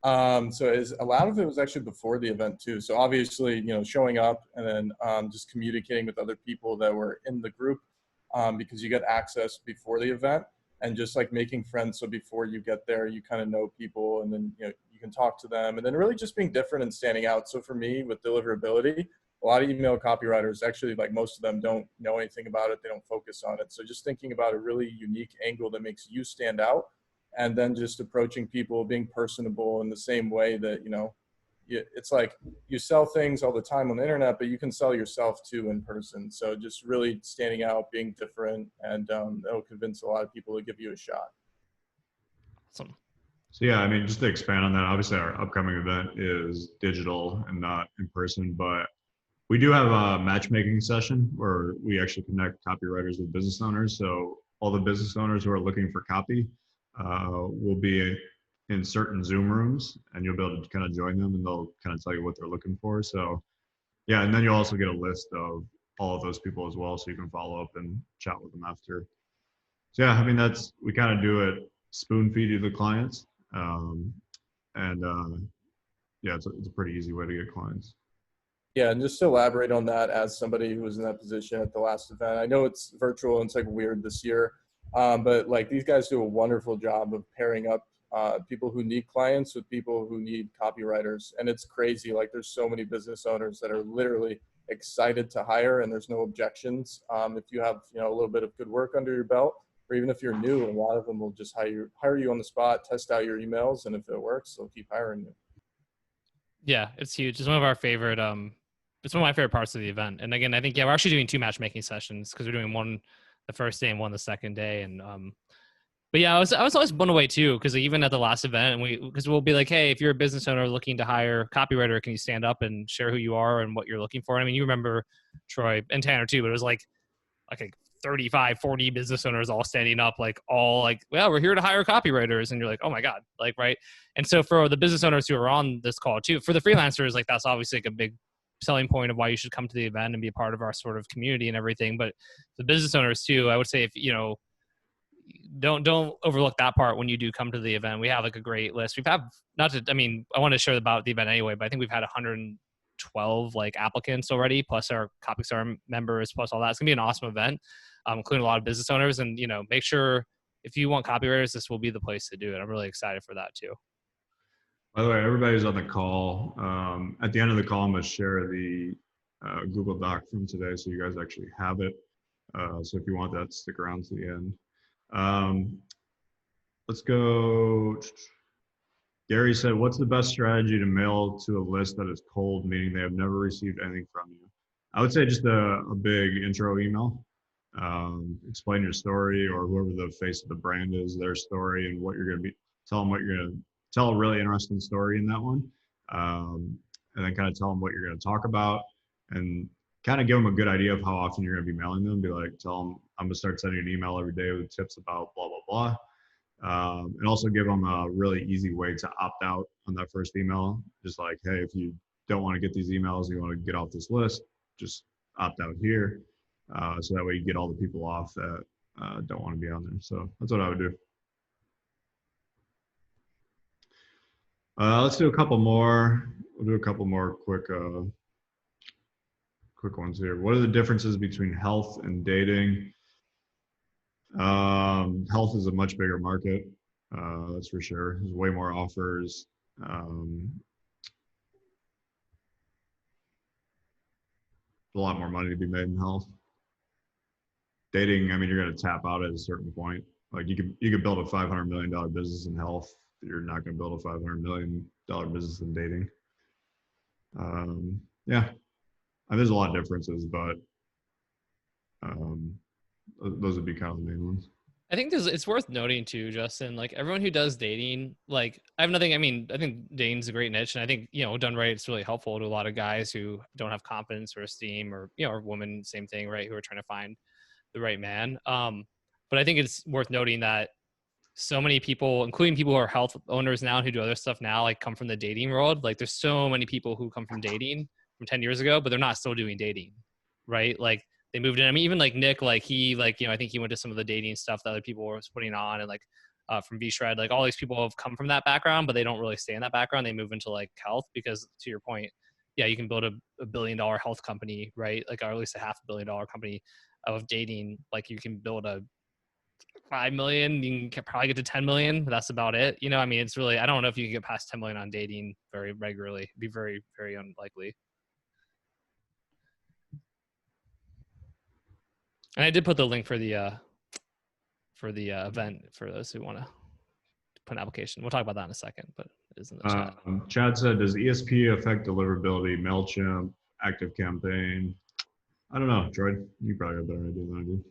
So a lot of it was actually before the event too. So obviously, you know, showing up and then just communicating with other people that were in the group because you get access before the event, and just like making friends. So before you get there, you kind of know people, and then, you know, you can talk to them, and then really just being different and standing out. So for me with deliverability, a lot of email copywriters, actually, like most of them don't know anything about it. They don't focus on it. So just thinking about a really unique angle that makes you stand out, and then just approaching people, being personable in the same way that, you know, it's like you sell things all the time on the internet, but you can sell yourself too in person. So just really standing out, being different, and that'll convince a lot of people to give you a shot. Awesome. So yeah, I mean, just to expand on that, obviously our upcoming event is digital and not in person, but we do have a matchmaking session where we actually connect copywriters with business owners. So all the business owners who are looking for copy will be in certain Zoom rooms, and you'll be able to kind of join them, and they'll kind of tell you what they're looking for. So yeah, and then you'll also get a list of all of those people as well, so you can follow up and chat with them after. So yeah, I mean, we kind of do it spoon feed to the clients, and yeah, it's a pretty easy way to get clients. Yeah, and just to elaborate on that, as somebody who was in that position at the last event, I know it's virtual and it's like weird this year, but like these guys do a wonderful job of pairing up people who need clients with people who need copywriters. And it's crazy. Like there's so many business owners that are literally excited to hire, and there's no objections. If you have, a little bit of good work under your belt, or even if you're new, a lot of them will just hire you on the spot, test out your emails, and if it works, they'll keep hiring you. Yeah, it's huge. It's one of our favorite, it's one of my favorite parts of the event. And again, I think, we're actually doing 2 matchmaking sessions because we're doing one the first day and one the second day. And, but yeah, I was always blown away too, because even at the last event, because we'll be like, hey, if you're a business owner looking to hire a copywriter, can you stand up and share who you are and what you're looking for? And I mean, you remember Troy and Tanner too, but it was like 35, 40 business owners all standing up, well, we're here to hire copywriters. And you're like, oh my God, right. And so for the business owners who are on this call too, for the freelancers, that's obviously a big selling point of why you should come to the event and be a part of our sort of community and everything. But the business owners too, I would say, if, don't overlook that part when you do come to the event. We have a great list. I want to share about the event anyway, but I think we've had 112 applicants already, plus our CopyStar members, plus all that. It's gonna be an awesome event, including a lot of business owners. And make sure if you want copywriters, this will be the place to do it. I'm really excited for that too. By the way, everybody's on the call. At the end of the call, I'm going to share the Google Doc from today, so you guys actually have it. So if you want that, stick around to the end. Let's go. Gary said, what's the best strategy to mail to a list that is cold, meaning they have never received anything from you? I would say just a big intro email. Explain your story, or whoever the face of the brand is, their story, and what you're going to be, tell them what you're going to tell a really interesting story in that one. And then kind of tell them what you're going to talk about, and kind of give them a good idea of how often you're going to be mailing them. Be like, tell them I'm going to start sending an email every day with tips about blah, blah, blah. And also give them a really easy way to opt out on that first email. Just like, hey, if you don't want to get these emails, you want to get off this list, just opt out here. So that way you get all the people off that don't want to be on there. So that's what I would do. Let's do a couple more. We'll do a couple more quick ones here. What are the differences between health and dating? Health is a much bigger market. That's for sure. There's way more offers. A lot more money to be made in health. Dating, I mean, you're going to tap out at a certain point. Like you could build a $500 million business in health. You're not going to build a $500 million business in dating. Yeah, there's a lot of differences, but those would be kind of the main ones. I think it's worth noting too, Justin, everyone who does dating, I think dating's a great niche, and I think, done right, it's really helpful to a lot of guys who don't have confidence or esteem, or, or women, same thing, right, who are trying to find the right man. But I think it's worth noting that so many people, including people who are health owners now, who do other stuff now, come from the dating world. There's so many people who come from dating from 10 years ago, but they're not still doing dating, right? They moved in. I mean, even Nick, I think he went to some of the dating stuff that other people were putting on, and from V-Shred, all these people have come from that background, but they don't really stay in that background. They move into health because, to your point, yeah, you can build a $1 billion health company, right? Or at least a $500 million company of dating. You can build a 5 million, you can probably get to 10 million, but that's about it. I mean, it's really, I don't know if you can get past 10 million on dating very regularly. It'd be very, very unlikely. And I did put the link for the event for those who want to put an application. We'll talk about that in a second, but is in the chat. Chad said, does ESP affect deliverability? MailChimp, ActiveCampaign? I don't know, Troy. You probably have a better idea than I do.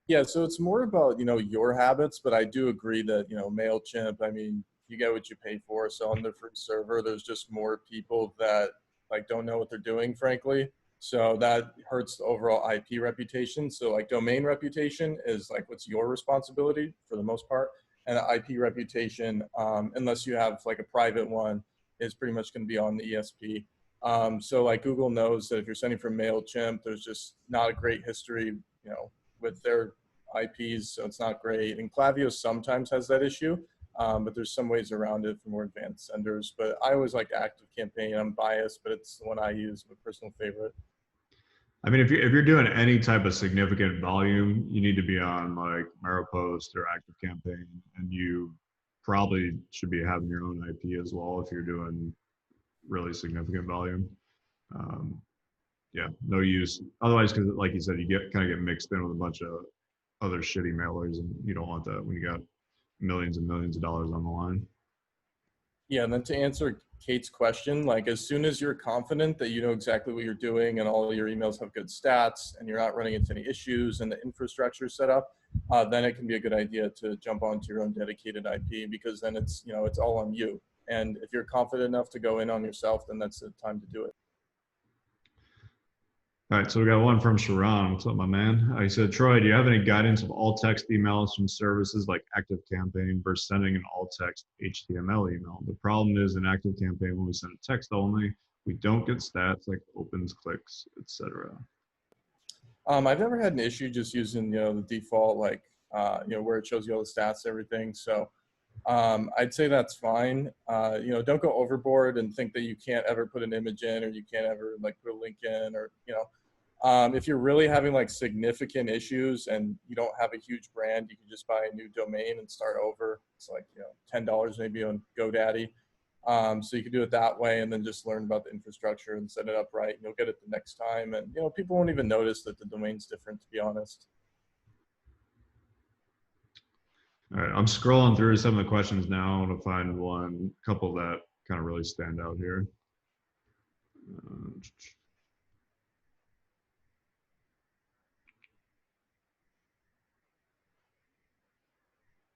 Yeah, so it's more about, your habits, but I do agree that, MailChimp, I mean, you get what you pay for. So on the free server, there's just more people that like don't know what they're doing, frankly. So that hurts the overall IP reputation. So like domain reputation is like what's your responsibility for the most part. And the IP reputation, unless you have like a private one, is pretty much going to be on the ESP. So like Google knows that if you're sending from MailChimp, there's just not a great history, with their IPs, so it's not great. And Klaviyo sometimes has that issue, but there's some ways around it for more advanced senders. But I always like ActiveCampaign. I'm biased, but it's the one I use, my personal favorite. I mean, if you're doing any type of significant volume, you need to be on like Maripost or ActiveCampaign, and you probably should be having your own IP as well if you're doing really significant volume. Yeah, no use. Otherwise, because like you said, you kind of get mixed in with a bunch of other shitty mailers, and you don't want that when you got millions and millions of dollars on the line. Yeah, and then to answer Kate's question, like as soon as you're confident that you know exactly what you're doing and all your emails have good stats and you're not running into any issues and the infrastructure is set up, then it can be a good idea to jump onto your own dedicated IP, because then it's all on you. And if you're confident enough to go in on yourself, then that's the time to do it. All right, so we got one from Sharon. What's up, my man? He said, Troy, do you have any guidance of all text emails from services like ActiveCampaign versus sending an all text HTML email? The problem is in ActiveCampaign, when we send a text only, we don't get stats like opens, clicks, etc. I've never had an issue just using the default where it shows you all the stats, everything. So I'd say that's fine. Don't go overboard and think that you can't ever put an image in, or you can't ever like put a link in, or if you're really having like significant issues and you don't have a huge brand, you can just buy a new domain and start over. It's like $10 maybe on GoDaddy. So you can do it that way, and then just learn about the infrastructure and set it up right, and you'll get it the next time. And people won't even notice that the domain's different, to be honest. All right, I'm scrolling through some of the questions now. I want to find couple that kind of really stand out here.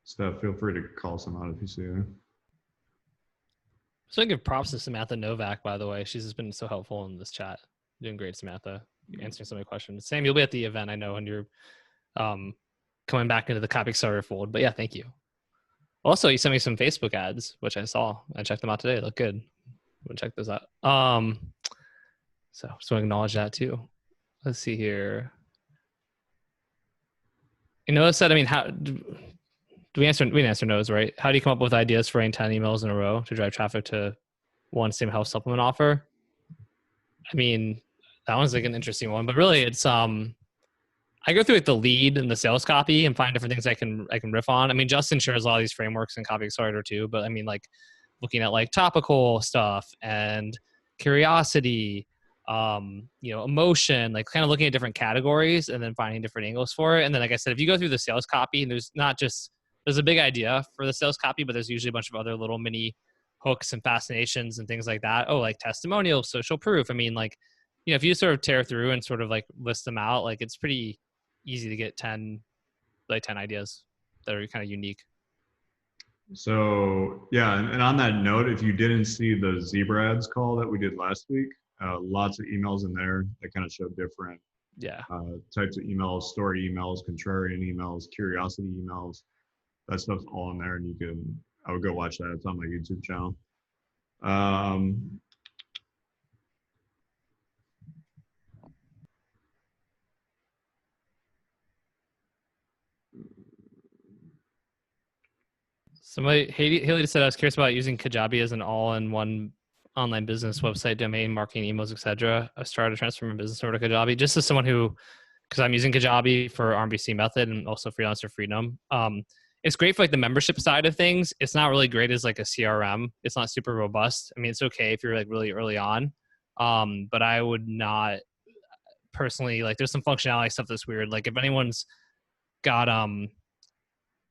Steph, feel free to call some out if you see it. So I give props to Samantha Novak, by the way. She's just been so helpful in this chat. Doing great, Samantha. You're answering so many questions. Sam, you'll be at the event, I know, and you're coming back into the copy starter fold. But yeah, thank you. Also, you sent me some Facebook ads, which I saw. I checked them out today. They look good. I'm gonna check those out. So just want to acknowledge that too. Let's see here. Said, I mean, how do we answer no's, right? How do you come up with ideas for writing 10 emails in a row to drive traffic to one same health supplement offer? I mean, that one's like an interesting one, but really it's I go through like the lead and the sales copy and find different things I can riff on. I mean, Justin shares a lot of these frameworks in Copy Accelerator too, but I mean, like looking at like topical stuff and curiosity, emotion, like kind of looking at different categories and then finding different angles for it. And then, like I said, if you go through the sales copy, and there's a big idea for the sales copy, but there's usually a bunch of other little mini hooks and fascinations and things like that. Oh, like testimonials, social proof. I mean, like, if you sort of tear through and sort of like list them out, like it's pretty easy to get 10 ideas that are kind of unique. So yeah, and on that note, if you didn't see the Zebra ads call that we did last week, lots of emails in there that kind of show different types of emails: story emails, contrarian emails, curiosity emails. That stuff's all in there, and I would go watch that. It's on my YouTube channel. Haley said, I was curious about using Kajabi as an all-in-one online business website, domain, marketing, emails, etc. I started to transfer my business over to Kajabi just as someone who, because I'm using Kajabi for RMBC method and also Freelancer Freedom. It's great for like the membership side of things. It's not really great as like a CRM. It's not super robust. I mean, it's okay if you're like really early on, but I would not personally, like there's some functionality stuff that's weird. Like if anyone's got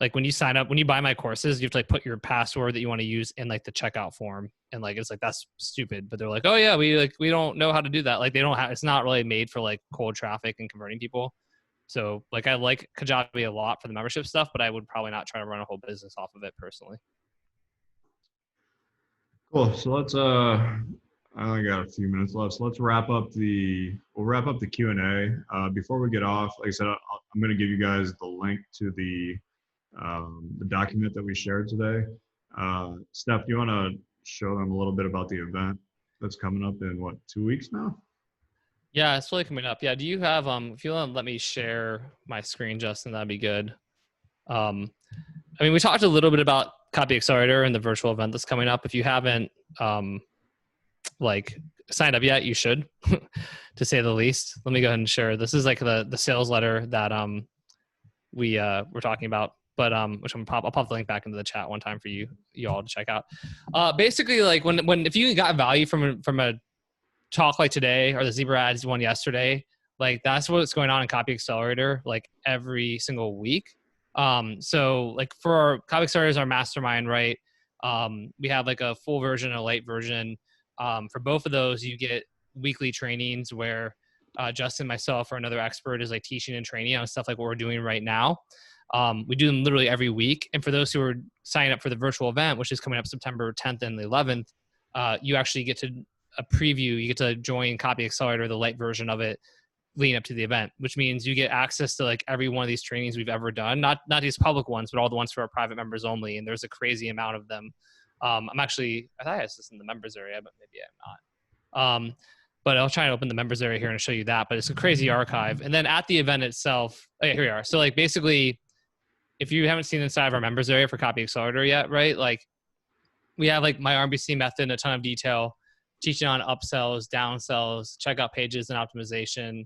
like when you sign up, when you buy my courses, you have to like put your password that you want to use in like the checkout form. And like, it's like, that's stupid. But they're like, oh yeah, we don't know how to do that. Like they don't have, it's not really made for like cold traffic and converting people. So like, I like Kajabi a lot for the membership stuff, but I would probably not try to run a whole business off of it personally. Cool. So let's I only got a few minutes left. So let's wrap up the Q&A. Before we get off, like I said, I'm going to give you guys the link to the document that we shared today. Steph, do you want to show them a little bit about the event that's coming up in 2 weeks now? Yeah, it's really coming up. Yeah. Do you have, if you want to let me share my screen, Justin, that'd be good. I mean, we talked a little bit about Copy Accelerator and the virtual event that's coming up. If you haven't, like signed up yet, you should, to say the least. Let me go ahead and share. This is like the sales letter that, we're talking about, but, which I'll pop the link back into the chat one time for you all to check out. Basically like if you got value from a talk like today or the Zebra Ads one yesterday, like that's what's going on in Copy Accelerator, like every single week. So like for our Copy Accelerator is our mastermind, right? We have like a full version and a light version. For both of those, you get weekly trainings where Justin, myself, or another expert is like teaching and training on stuff like what we're doing right now. We do them literally every week. And for those who are signing up for the virtual event, which is coming up September 10th and the 11th, you actually get to a preview. You get to join Copy Accelerator, the light version of it, leading up to the event, which means you get access to like every one of these trainings we've ever done. Not these public ones, but all the ones for our private members only. And there's a crazy amount of them. I thought I had this in the members area, but maybe I'm not. But I'll try and open the members area here and show you that. But it's a crazy archive. And then at the event itself, here we are. So like basically, if you haven't seen inside of our members area for Copy Accelerator yet, right? Like we have like my RMBC method in a ton of detail, teaching on upsells, downsells, checkout pages and optimization.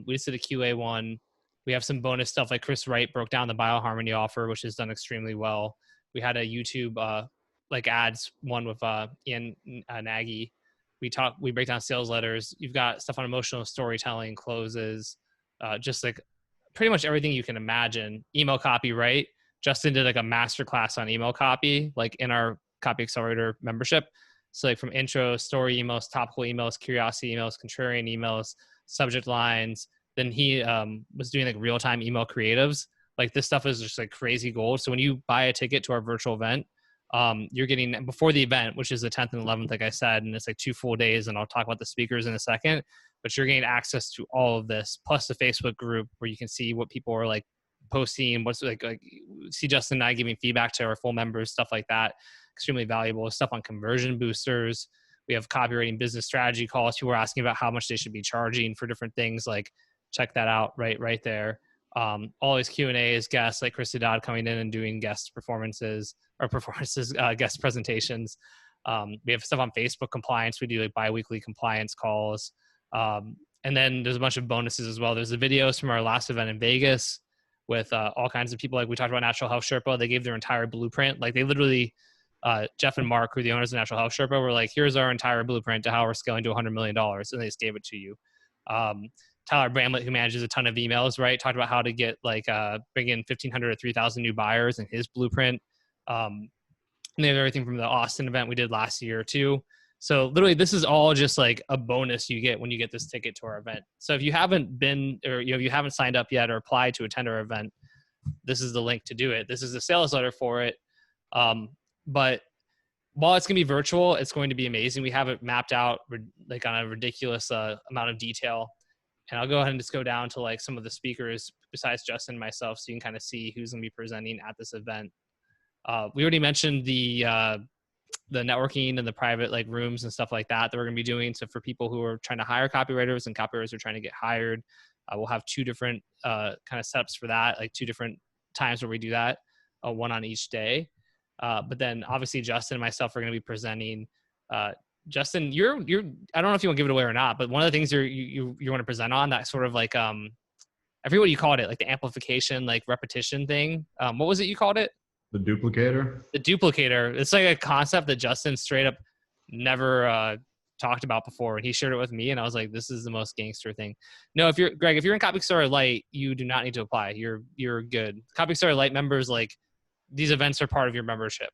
We just did a QA one. We have some bonus stuff like Chris Wright broke down the BioHarmony offer, which has done extremely well. We had a YouTube like ads one with Ian Nagy. We break down sales letters. You've got stuff on emotional storytelling, closes, just like pretty much everything you can imagine. Email copy, right? Justin did like a master class on email copy, like in our Copy Accelerator membership. So like from intro, story emails, topical emails, curiosity emails, contrarian emails, subject lines. Then he was doing like real-time email creatives. Like this stuff is just like crazy gold. So when you buy a ticket to our virtual event, you're getting before the event, which is the 10th and 11th, like I said, and it's like 2 full days. And I'll talk about the speakers in a second, but you're getting access to all of this, plus the Facebook group where you can see what people are like posting, what's like see Justin and I giving feedback to our full members, stuff like that. Extremely valuable stuff on conversion boosters. We have copywriting business strategy calls. People are asking about how much they should be charging for different things. Like check that out right there. Always Q&As, guests like Christy Dodd coming in and doing guest guest presentations. We have stuff on Facebook compliance. We do like bi-weekly compliance calls. And then there's a bunch of bonuses as well. There's the videos from our last event in Vegas with all kinds of people. Like we talked about Natural Health Sherpa. They gave their entire blueprint. Like they literally, Jeff and Mark, who are the owners of Natural Health Sherpa, were like, here's our entire blueprint to how we're scaling to $100 million. And they just gave it to you. Tyler Bramlett, who manages a ton of emails, right, talked about how to get like bring in 1,500 or 3,000 new buyers in his blueprint. And they have everything from the Austin event we did last year too. So literally, this is all just like a bonus you get when you get this ticket to our event. So if you haven't been, or you haven't signed up yet or applied to attend our event, this is the link to do it. This is the sales letter for it. But while it's going to be virtual, it's going to be amazing. We have it mapped out like on a ridiculous amount of detail. And I'll go ahead and just go down to like some of the speakers besides Justin and myself, so you can kind of see who's going to be presenting at this event. We already mentioned the networking and the private like rooms and stuff like that we're going to be doing. So for people who are trying to hire copywriters and copywriters are trying to get hired, we'll have 2 different kind of setups for that, like 2 different times where we do that, one on each day. But then obviously Justin and myself are going to be presenting. Justin, you're I don't know if you want to give it away or not, but one of the things you want to present on that sort of like I forget what you called it, like the amplification, like repetition thing. What was it you called it? The duplicator. The duplicator. It's like a concept that Justin straight up never talked about before, and he shared it with me, and I was like, this is the most gangster thing. No, if you're Greg, if you're in Copy Accelerator Lite, you do not need to apply. You're good. Copy Accelerator Lite members, like, these events are part of your membership.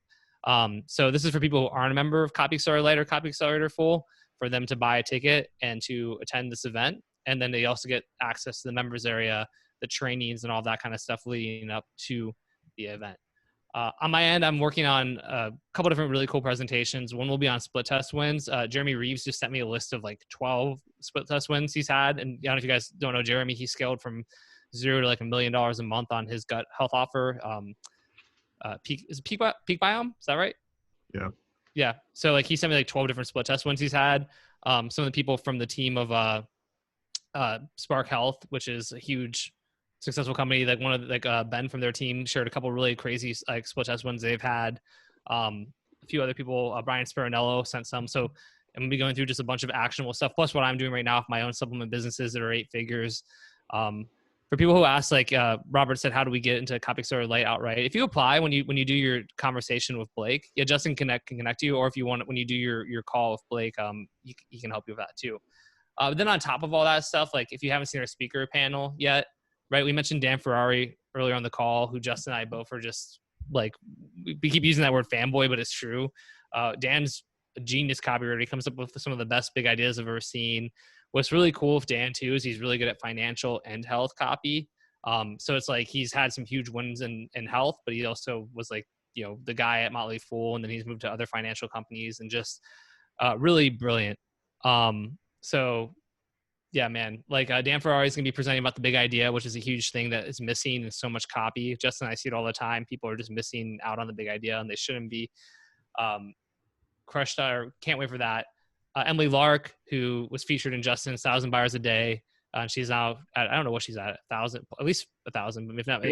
So this is for people who aren't a member of Copy Accelerator Lite or Copy Accelerator Full, for them to buy a ticket and to attend this event. And then they also get access to the members area, the trainings and all that kind of stuff leading up to the event. On my end, I'm working on a couple different really cool presentations. One will be on split test wins. Jeremy Reeves just sent me a list of like 12 split test wins he's had. And I don't know if you guys don't know Jeremy, he scaled from 0 to like $1 million a month on his gut health offer. Peak Biome? Is that right? Yeah. Yeah. So like he sent me like 12 different split test wins he's had. Some of the people from the team of Spark Health, which is a huge successful company, like one of Ben from their team shared a couple really crazy like split test wins they've had. A few other people, Brian Sparinello sent some. So I'm gonna be going through just a bunch of actionable stuff, plus what I'm doing right now with my own supplement businesses that are 8 figures. For people who ask, like Robert said, how do we get into Copy Accelerator Lite outright? If you apply when you do your conversation with Blake, yeah, Justin can connect you, or if you want, when you do your call with Blake, he can help you with that too. Then on top of all that stuff, like if you haven't seen our speaker panel yet, right? We mentioned Dan Ferrari earlier on the call, who Justin and I both are just like, we keep using that word fanboy, but it's true. Dan's a genius copywriter. He comes up with some of the best big ideas I've ever seen. What's really cool with Dan too is he's really good at financial and health copy. So it's like he's had some huge wins in health, but he also was like, the guy at Motley Fool, and then he's moved to other financial companies, and just really brilliant. So yeah, man, like Dan Ferrari is going to be presenting about the big idea, which is a huge thing that is missing in so much copy. Justin and I see it all the time. People are just missing out on the big idea, and they shouldn't be. Crushed or can't wait for that. Emily Lark, who was featured in Justin's 1,000 Buyers a Day. She's now, I don't know what she's at 1,000, at least 1,000, but if not,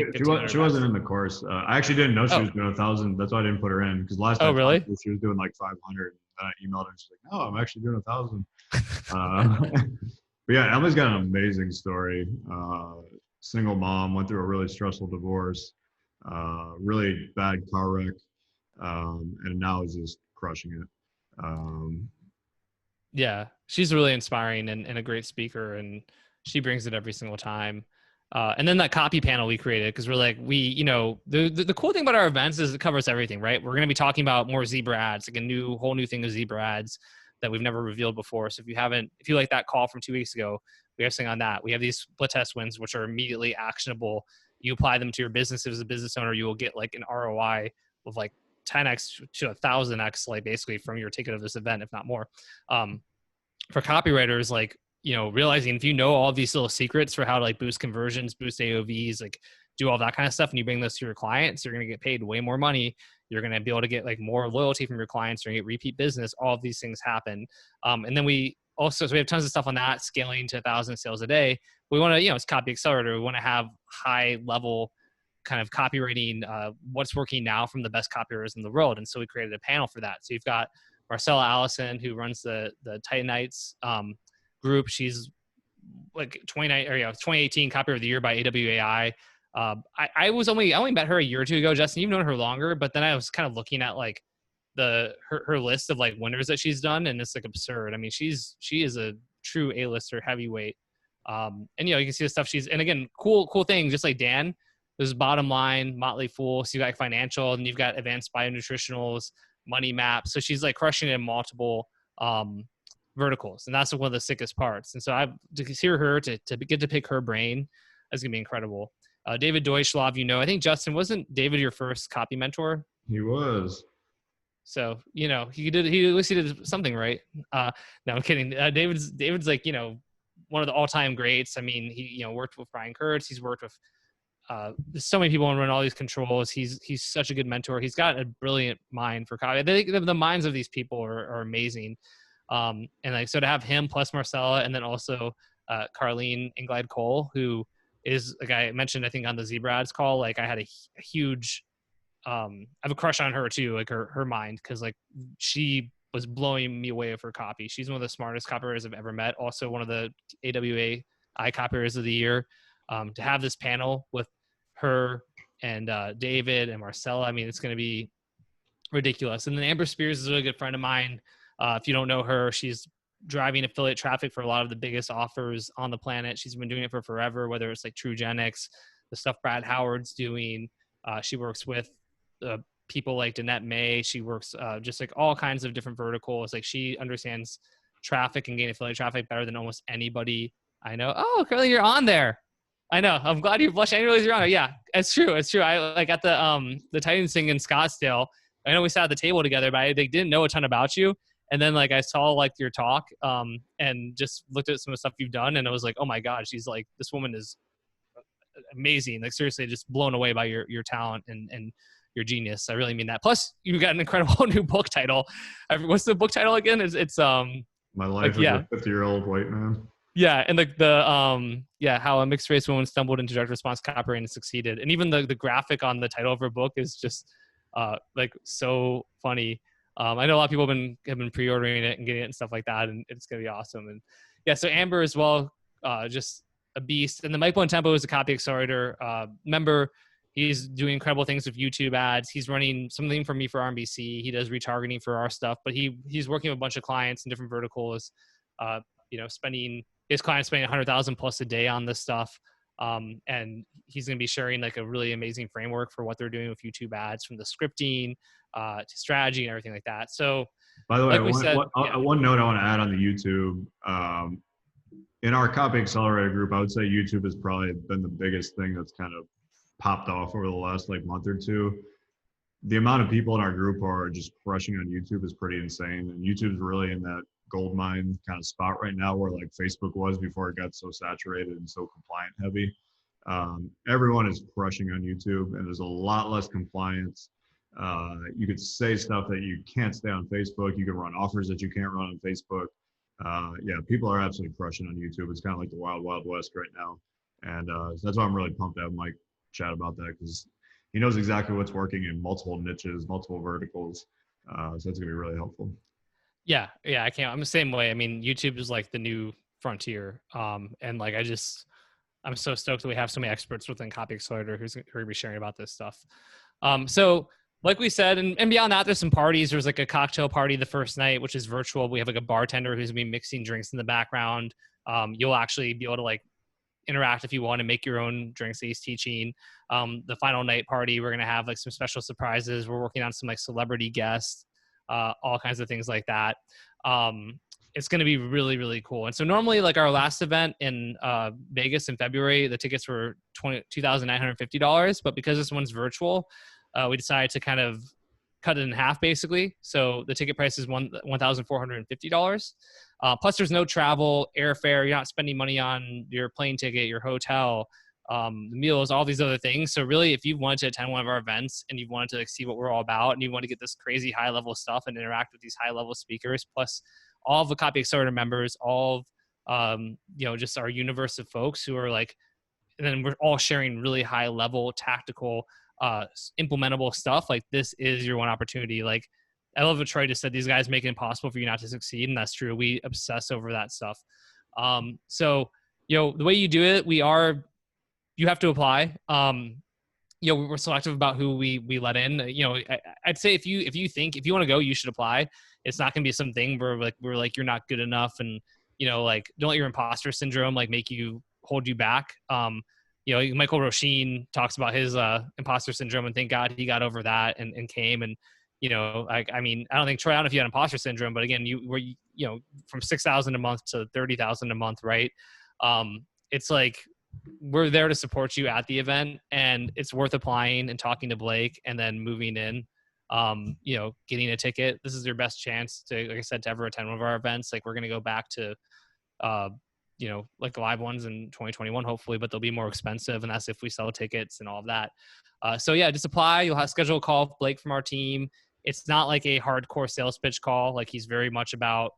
she wasn't in the course. I actually didn't know she was doing 1,000. That's why I didn't put her in, because last time really? she was doing like 500. And I emailed her and she's like, no, I'm actually doing 1,000. But yeah, Emily's got an amazing story. Single mom, went through a really stressful divorce, really bad car wreck, and now is just crushing it. Yeah, she's really inspiring and a great speaker, and she brings it every single time. And then that copy panel we created, because we're like, the cool thing about our events is it covers everything, right? We're going to be talking about more Zebra ads, like a whole new thing of Zebra ads that we've never revealed before. So if you like that call from 2 weeks ago, we have something on that. We have these split test wins, which are immediately actionable. You apply them to your business. As a business owner, you will get like an ROI of like 10x to 1,000x, like basically from your ticket of this event, if not more. For copywriters, like, realizing if you know all these little secrets for how to like boost conversions, boost AOVs, like do all that kind of stuff, and you bring those to your clients, you're going to get paid way more money. You're going to be able to get like more loyalty from your clients. You're going to get repeat business. All of these things happen. And then we have tons of stuff on that, scaling to 1,000 sales a day. We want to, it's Copy Accelerator. We want to have high level kind of copywriting, what's working now from the best copywriters in the world. And so we created a panel for that. So you've got Marcella Allison, who runs the Titanites group. She's like 2018 Copywriter of the Year by AWAI. I only met her a year or two ago, Justin. You've known her longer, but then I was kind of looking at like her list of like winners that she's done, and it's like absurd. I mean, she is a true A-lister heavyweight. And you can see the stuff and again, cool thing, just like Dan. There's Bottom Line, Motley Fool, so you got financial, and you've got advanced bionutritionals, money maps. So she's like crushing it in multiple verticals, and that's one of the sickest parts. And so to hear her, to get to pick her brain is gonna be incredible. David Deutschlav, I think, Justin, wasn't David your first copy mentor? He was. So he at least he did something right. No, I'm kidding. David's like one of the all-time greats. I mean, he worked with Brian Kurtz. He's worked with there's so many people and run all these controls. He's such a good mentor. He's got a brilliant mind for copy. I think the minds of these people are amazing. And like, so to have him plus Marcella, and then also Carlene Englide Cole, who is like I mentioned, I think on the Zebra ads call, like I had a huge, I have a crush on her too, like her mind. Cause like she was blowing me away with her copy. She's one of the smartest copywriters I've ever met. Also one of the AWAI copywriters of the year. To have this panel with her and David and Marcella, I mean, it's going to be ridiculous. And then Amber Spears is a really good friend of mine. If you don't know her, she's driving affiliate traffic for a lot of the biggest offers on the planet. She's been doing it for forever, whether it's like TrueGenics, the stuff Brad Howard's doing. She works with people like Danette May. She works just like all kinds of different verticals. Like she understands traffic and gain affiliate traffic better than almost anybody I know. Oh, Curly, you're on there. I know. I'm glad you're blushing. I didn't realize you're on there. Yeah, it's true. It's true. I like at the Titans thing in Scottsdale. I know we sat at the table together, but they didn't know a ton about you. And then like I saw like your talk and just looked at some of the stuff you've done, and I was like, oh my God, she's like, this woman is amazing. Like seriously, just blown away by your talent and your genius. I really mean that. Plus, you got an incredible new book title. What's the book title again? It's My Life as a 50-year-old white man. Yeah, and how a mixed race woman stumbled into direct response copywriting and succeeded. And even the graphic on the title of her book is just like so funny. I know a lot of people have been pre-ordering it and getting it and stuff like that, and it's gonna be awesome. And yeah, so Amber as well, just a beast. And then Mike Bontempo is a copy accelerator member. He's doing incredible things with YouTube ads. He's running something for me for RMBC. He does retargeting for our stuff, but he's working with a bunch of clients in different verticals. His clients spending 100,000 plus a day on this stuff. And he's going to be sharing like a really amazing framework for what they're doing with YouTube ads, from the scripting to strategy and everything like that. So by the way, like one note I want to add on the YouTube, in our copy accelerator group, I would say YouTube has probably been the biggest thing that's kind of popped off over the last like month or two. The amount of people in our group who are just crushing on YouTube is pretty insane. And YouTube's really in that gold mine kind of spot right now where like Facebook was before it got so saturated and so compliant heavy. Everyone is crushing on YouTube, and there's a lot less compliance. You could say stuff that you can't say on Facebook. You can run offers that you can't run on Facebook. People are absolutely crushing on YouTube. It's kind of like the wild, wild west right now. And so that's why I'm really pumped to have Mike chat about that, because he knows exactly what's working in multiple niches, multiple verticals. So that's going to be really helpful. Yeah, I can't. I'm the same way. I mean, YouTube is like the new frontier. And like, I'm so stoked that we have so many experts within Copy Accelerator who's going to be sharing about this stuff. So like we said, and beyond that, there's some parties. There's like a cocktail party the first night, which is virtual. We have like a bartender who's going to be mixing drinks in the background. You'll actually be able to like interact if you want to make your own drinks that he's teaching. The final night party, we're going to have like some special surprises. We're working on some like celebrity guests. All kinds of things like that. It's going to be really, really cool. And so normally like our last event in Vegas in February, the tickets were $2,950, but because this one's virtual, we decided to kind of cut it in half basically. So the ticket price is $1,450. Plus there's no travel, airfare. You're not spending money on your plane ticket, your hotel, the meals, all these other things. So really, if you wanted to attend one of our events and you wanted to like see what we're all about, and you want to get this crazy high level stuff and interact with these high level speakers, plus all of the Copy Accelerator members, all of, just our universe of folks who are like, and then we're all sharing really high level tactical, implementable stuff. Like this is your one opportunity. Like I love what Troy just said, these guys make it impossible for you not to succeed. And that's true. We obsess over that stuff. The way you do it, you have to apply. We're selective about who we let in. I'd say if you want to go, you should apply. It's not going to be something where we're like you're not good enough, and don't let your imposter syndrome like make you hold you back. Michael Roisin talks about his imposter syndrome, and thank God he got over that and came. And I don't think Troy, I don't know if you had imposter syndrome, but again, you were from 6,000 a month to 30,000 a month, right? It's like, we're there to support you at the event, and it's worth applying and talking to Blake and then moving in, getting a ticket. This is your best chance to, like I said, to ever attend one of our events. Like we're going to go back to, like live ones in 2021, hopefully, but they'll be more expensive. And that's if we sell tickets and all of that. Just apply. You'll have schedule a call with Blake from our team. It's not like a hardcore sales pitch call. Like he's very much about,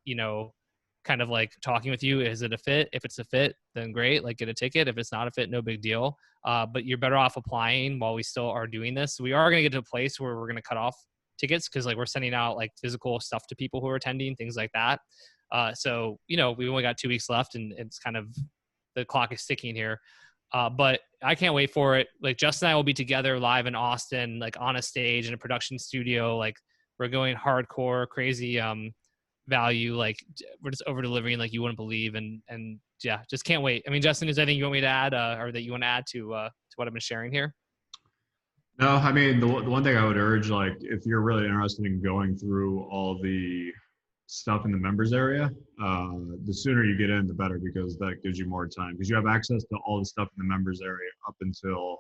kind of like talking with you. Is it a fit? If it's a fit, then great, like get a ticket. If it's not a fit, no big deal. But you're better off applying while we still are doing this. We are going to get to a place where we're going to cut off tickets, because like we're sending out like physical stuff to people who are attending, things like that. We only got 2 weeks left, and it's kind of, the clock is ticking here. But I can't wait for it. Like Justin and I will be together live in Austin, like on a stage in a production studio. Like we're going hardcore, crazy, value. Like we're just over delivering like you wouldn't believe. And yeah, just can't wait. I mean, Justin, is there anything you want me to add or that you want to add to what I've been sharing here? No, I mean, the one thing I would urge, like, if you're really interested in going through all the stuff in the members area, the sooner you get in, the better, because that gives you more time, because you have access to all the stuff in the members area up until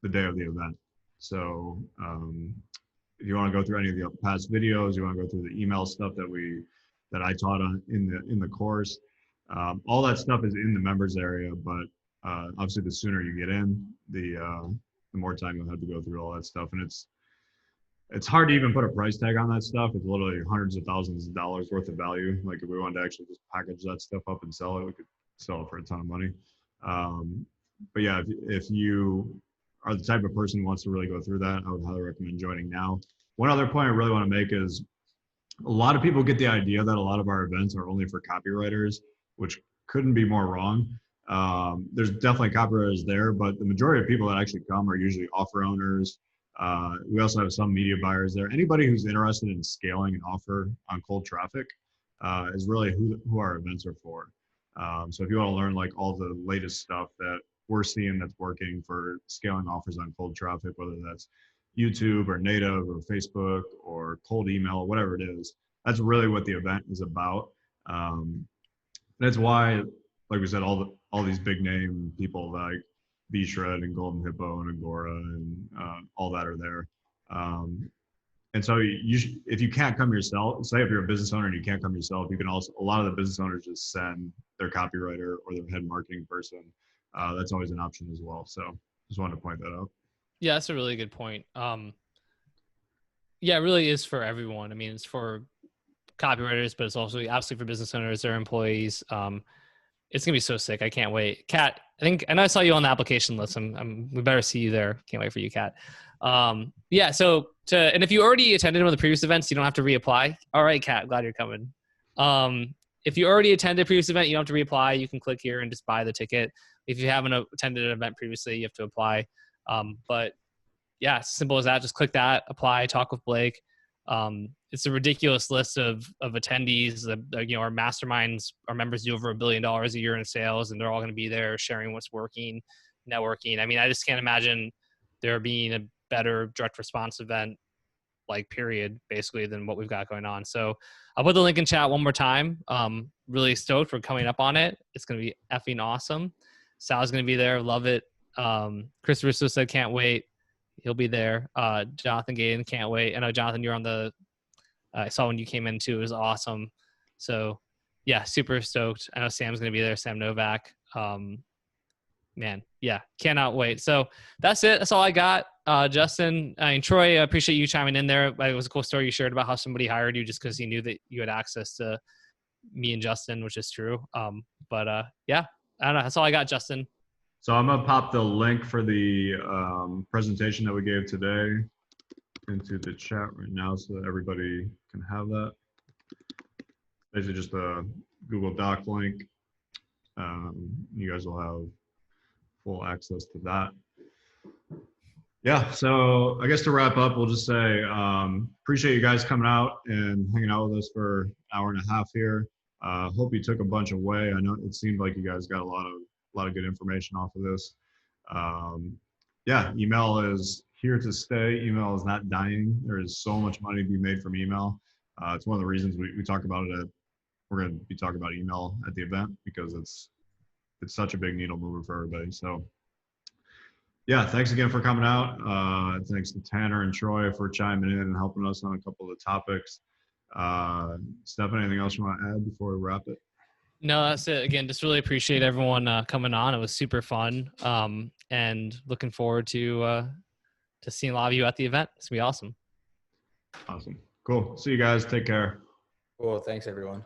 the day of the event. So if you want to go through any of the past videos, you want to go through the email stuff that I taught on in the course, all that stuff is in the members area. But obviously, the sooner you get in, the more time you'll have to go through all that stuff, and it's hard to even put a price tag on that stuff. It's literally hundreds of thousands of dollars worth of value. Like if we wanted to actually just package that stuff up and sell it, we could sell it for a ton of money. But yeah, if you are the type of person who wants to really go through that, I would highly recommend joining now. One other point I really want to make is a lot of people get the idea that a lot of our events are only for copywriters, which couldn't be more wrong. There's definitely copywriters there, but the majority of people that actually come are usually offer owners. We also have some media buyers there. Anybody who's interested in scaling an offer on cold traffic is really who our events are for. So if you want to learn like all the latest stuff that we're seeing that's working for scaling offers on cold traffic, whether that's YouTube or native or Facebook or cold email, whatever it is, that's really what the event is about. That's why, like we said, all these big name people like B-Shred and Golden Hippo and Agora and all that are there. And so if you can't come yourself, say if you're a business owner and you can't come yourself, you can also, a lot of the business owners just send their copywriter or their head marketing person. That's always an option as well. So just wanted to point that out. Yeah, that's a really good point. Yeah, it really is for everyone. I mean, it's for copywriters, but it's also absolutely for business owners, their employees. It's gonna be so sick. I can't wait. Kat, I know I saw you on the application list. We better see you there. Can't wait for you, Kat. Yeah. So and if you already attended one of the previous events, you don't have to reapply. All right, Kat, glad you're coming. If you already attended a previous event, you don't have to reapply. You can click here and just buy the ticket. If you haven't attended an event previously, you have to apply. But yeah, it's as simple as that. Just click that, apply, talk with Blake. It's a ridiculous list of attendees. Our masterminds, our members do over $1 billion a year in sales, and they're all going to be there sharing what's working, networking. I mean, I just can't imagine there being a better direct response event, like period, basically, than what we've got going on. So I'll put the link in chat one more time. Really stoked for coming up on it. It's going to be effing awesome. Sal's going to be there. Love it. Chris Russo said, can't wait. He'll be there. Jonathan Gaden, can't wait. I know, Jonathan, you're on I saw when you came in too. It was awesome. So yeah, super stoked. I know Sam's going to be there. Sam Novak. Man, yeah, cannot wait. So that's it. That's all I got. Justin and Troy, I appreciate you chiming in there. It was a cool story you shared about how somebody hired you just because he knew that you had access to me and Justin, which is true. But yeah, I don't know. That's all I got, Justin. So I'm gonna pop the link for the presentation that we gave today into the chat right now so that everybody can have that. Basically just a Google Doc link. You guys will have full access to that. Yeah, so I guess to wrap up, we'll just say appreciate you guys coming out and hanging out with us for an hour and a half here. Hope you took a bunch away. I know it seemed like you guys got a lot of good information off of this. Yeah, email is here to stay. Email is not dying. There is so much money to be made from email. It's one of the reasons we talk about it we're going to be talking about email at the event because it's such a big needle mover for everybody. So yeah, thanks again for coming out. Thanks to Tanner and Troy for chiming in and helping us on a couple of the topics. Steph, anything else you want to add before we wrap it? No, that's it. Again, just really appreciate everyone coming on. It was super fun, and looking forward to seeing a lot of you at the event. It's gonna be awesome. Awesome. Cool. See you guys. Take care. Cool. Thanks, everyone.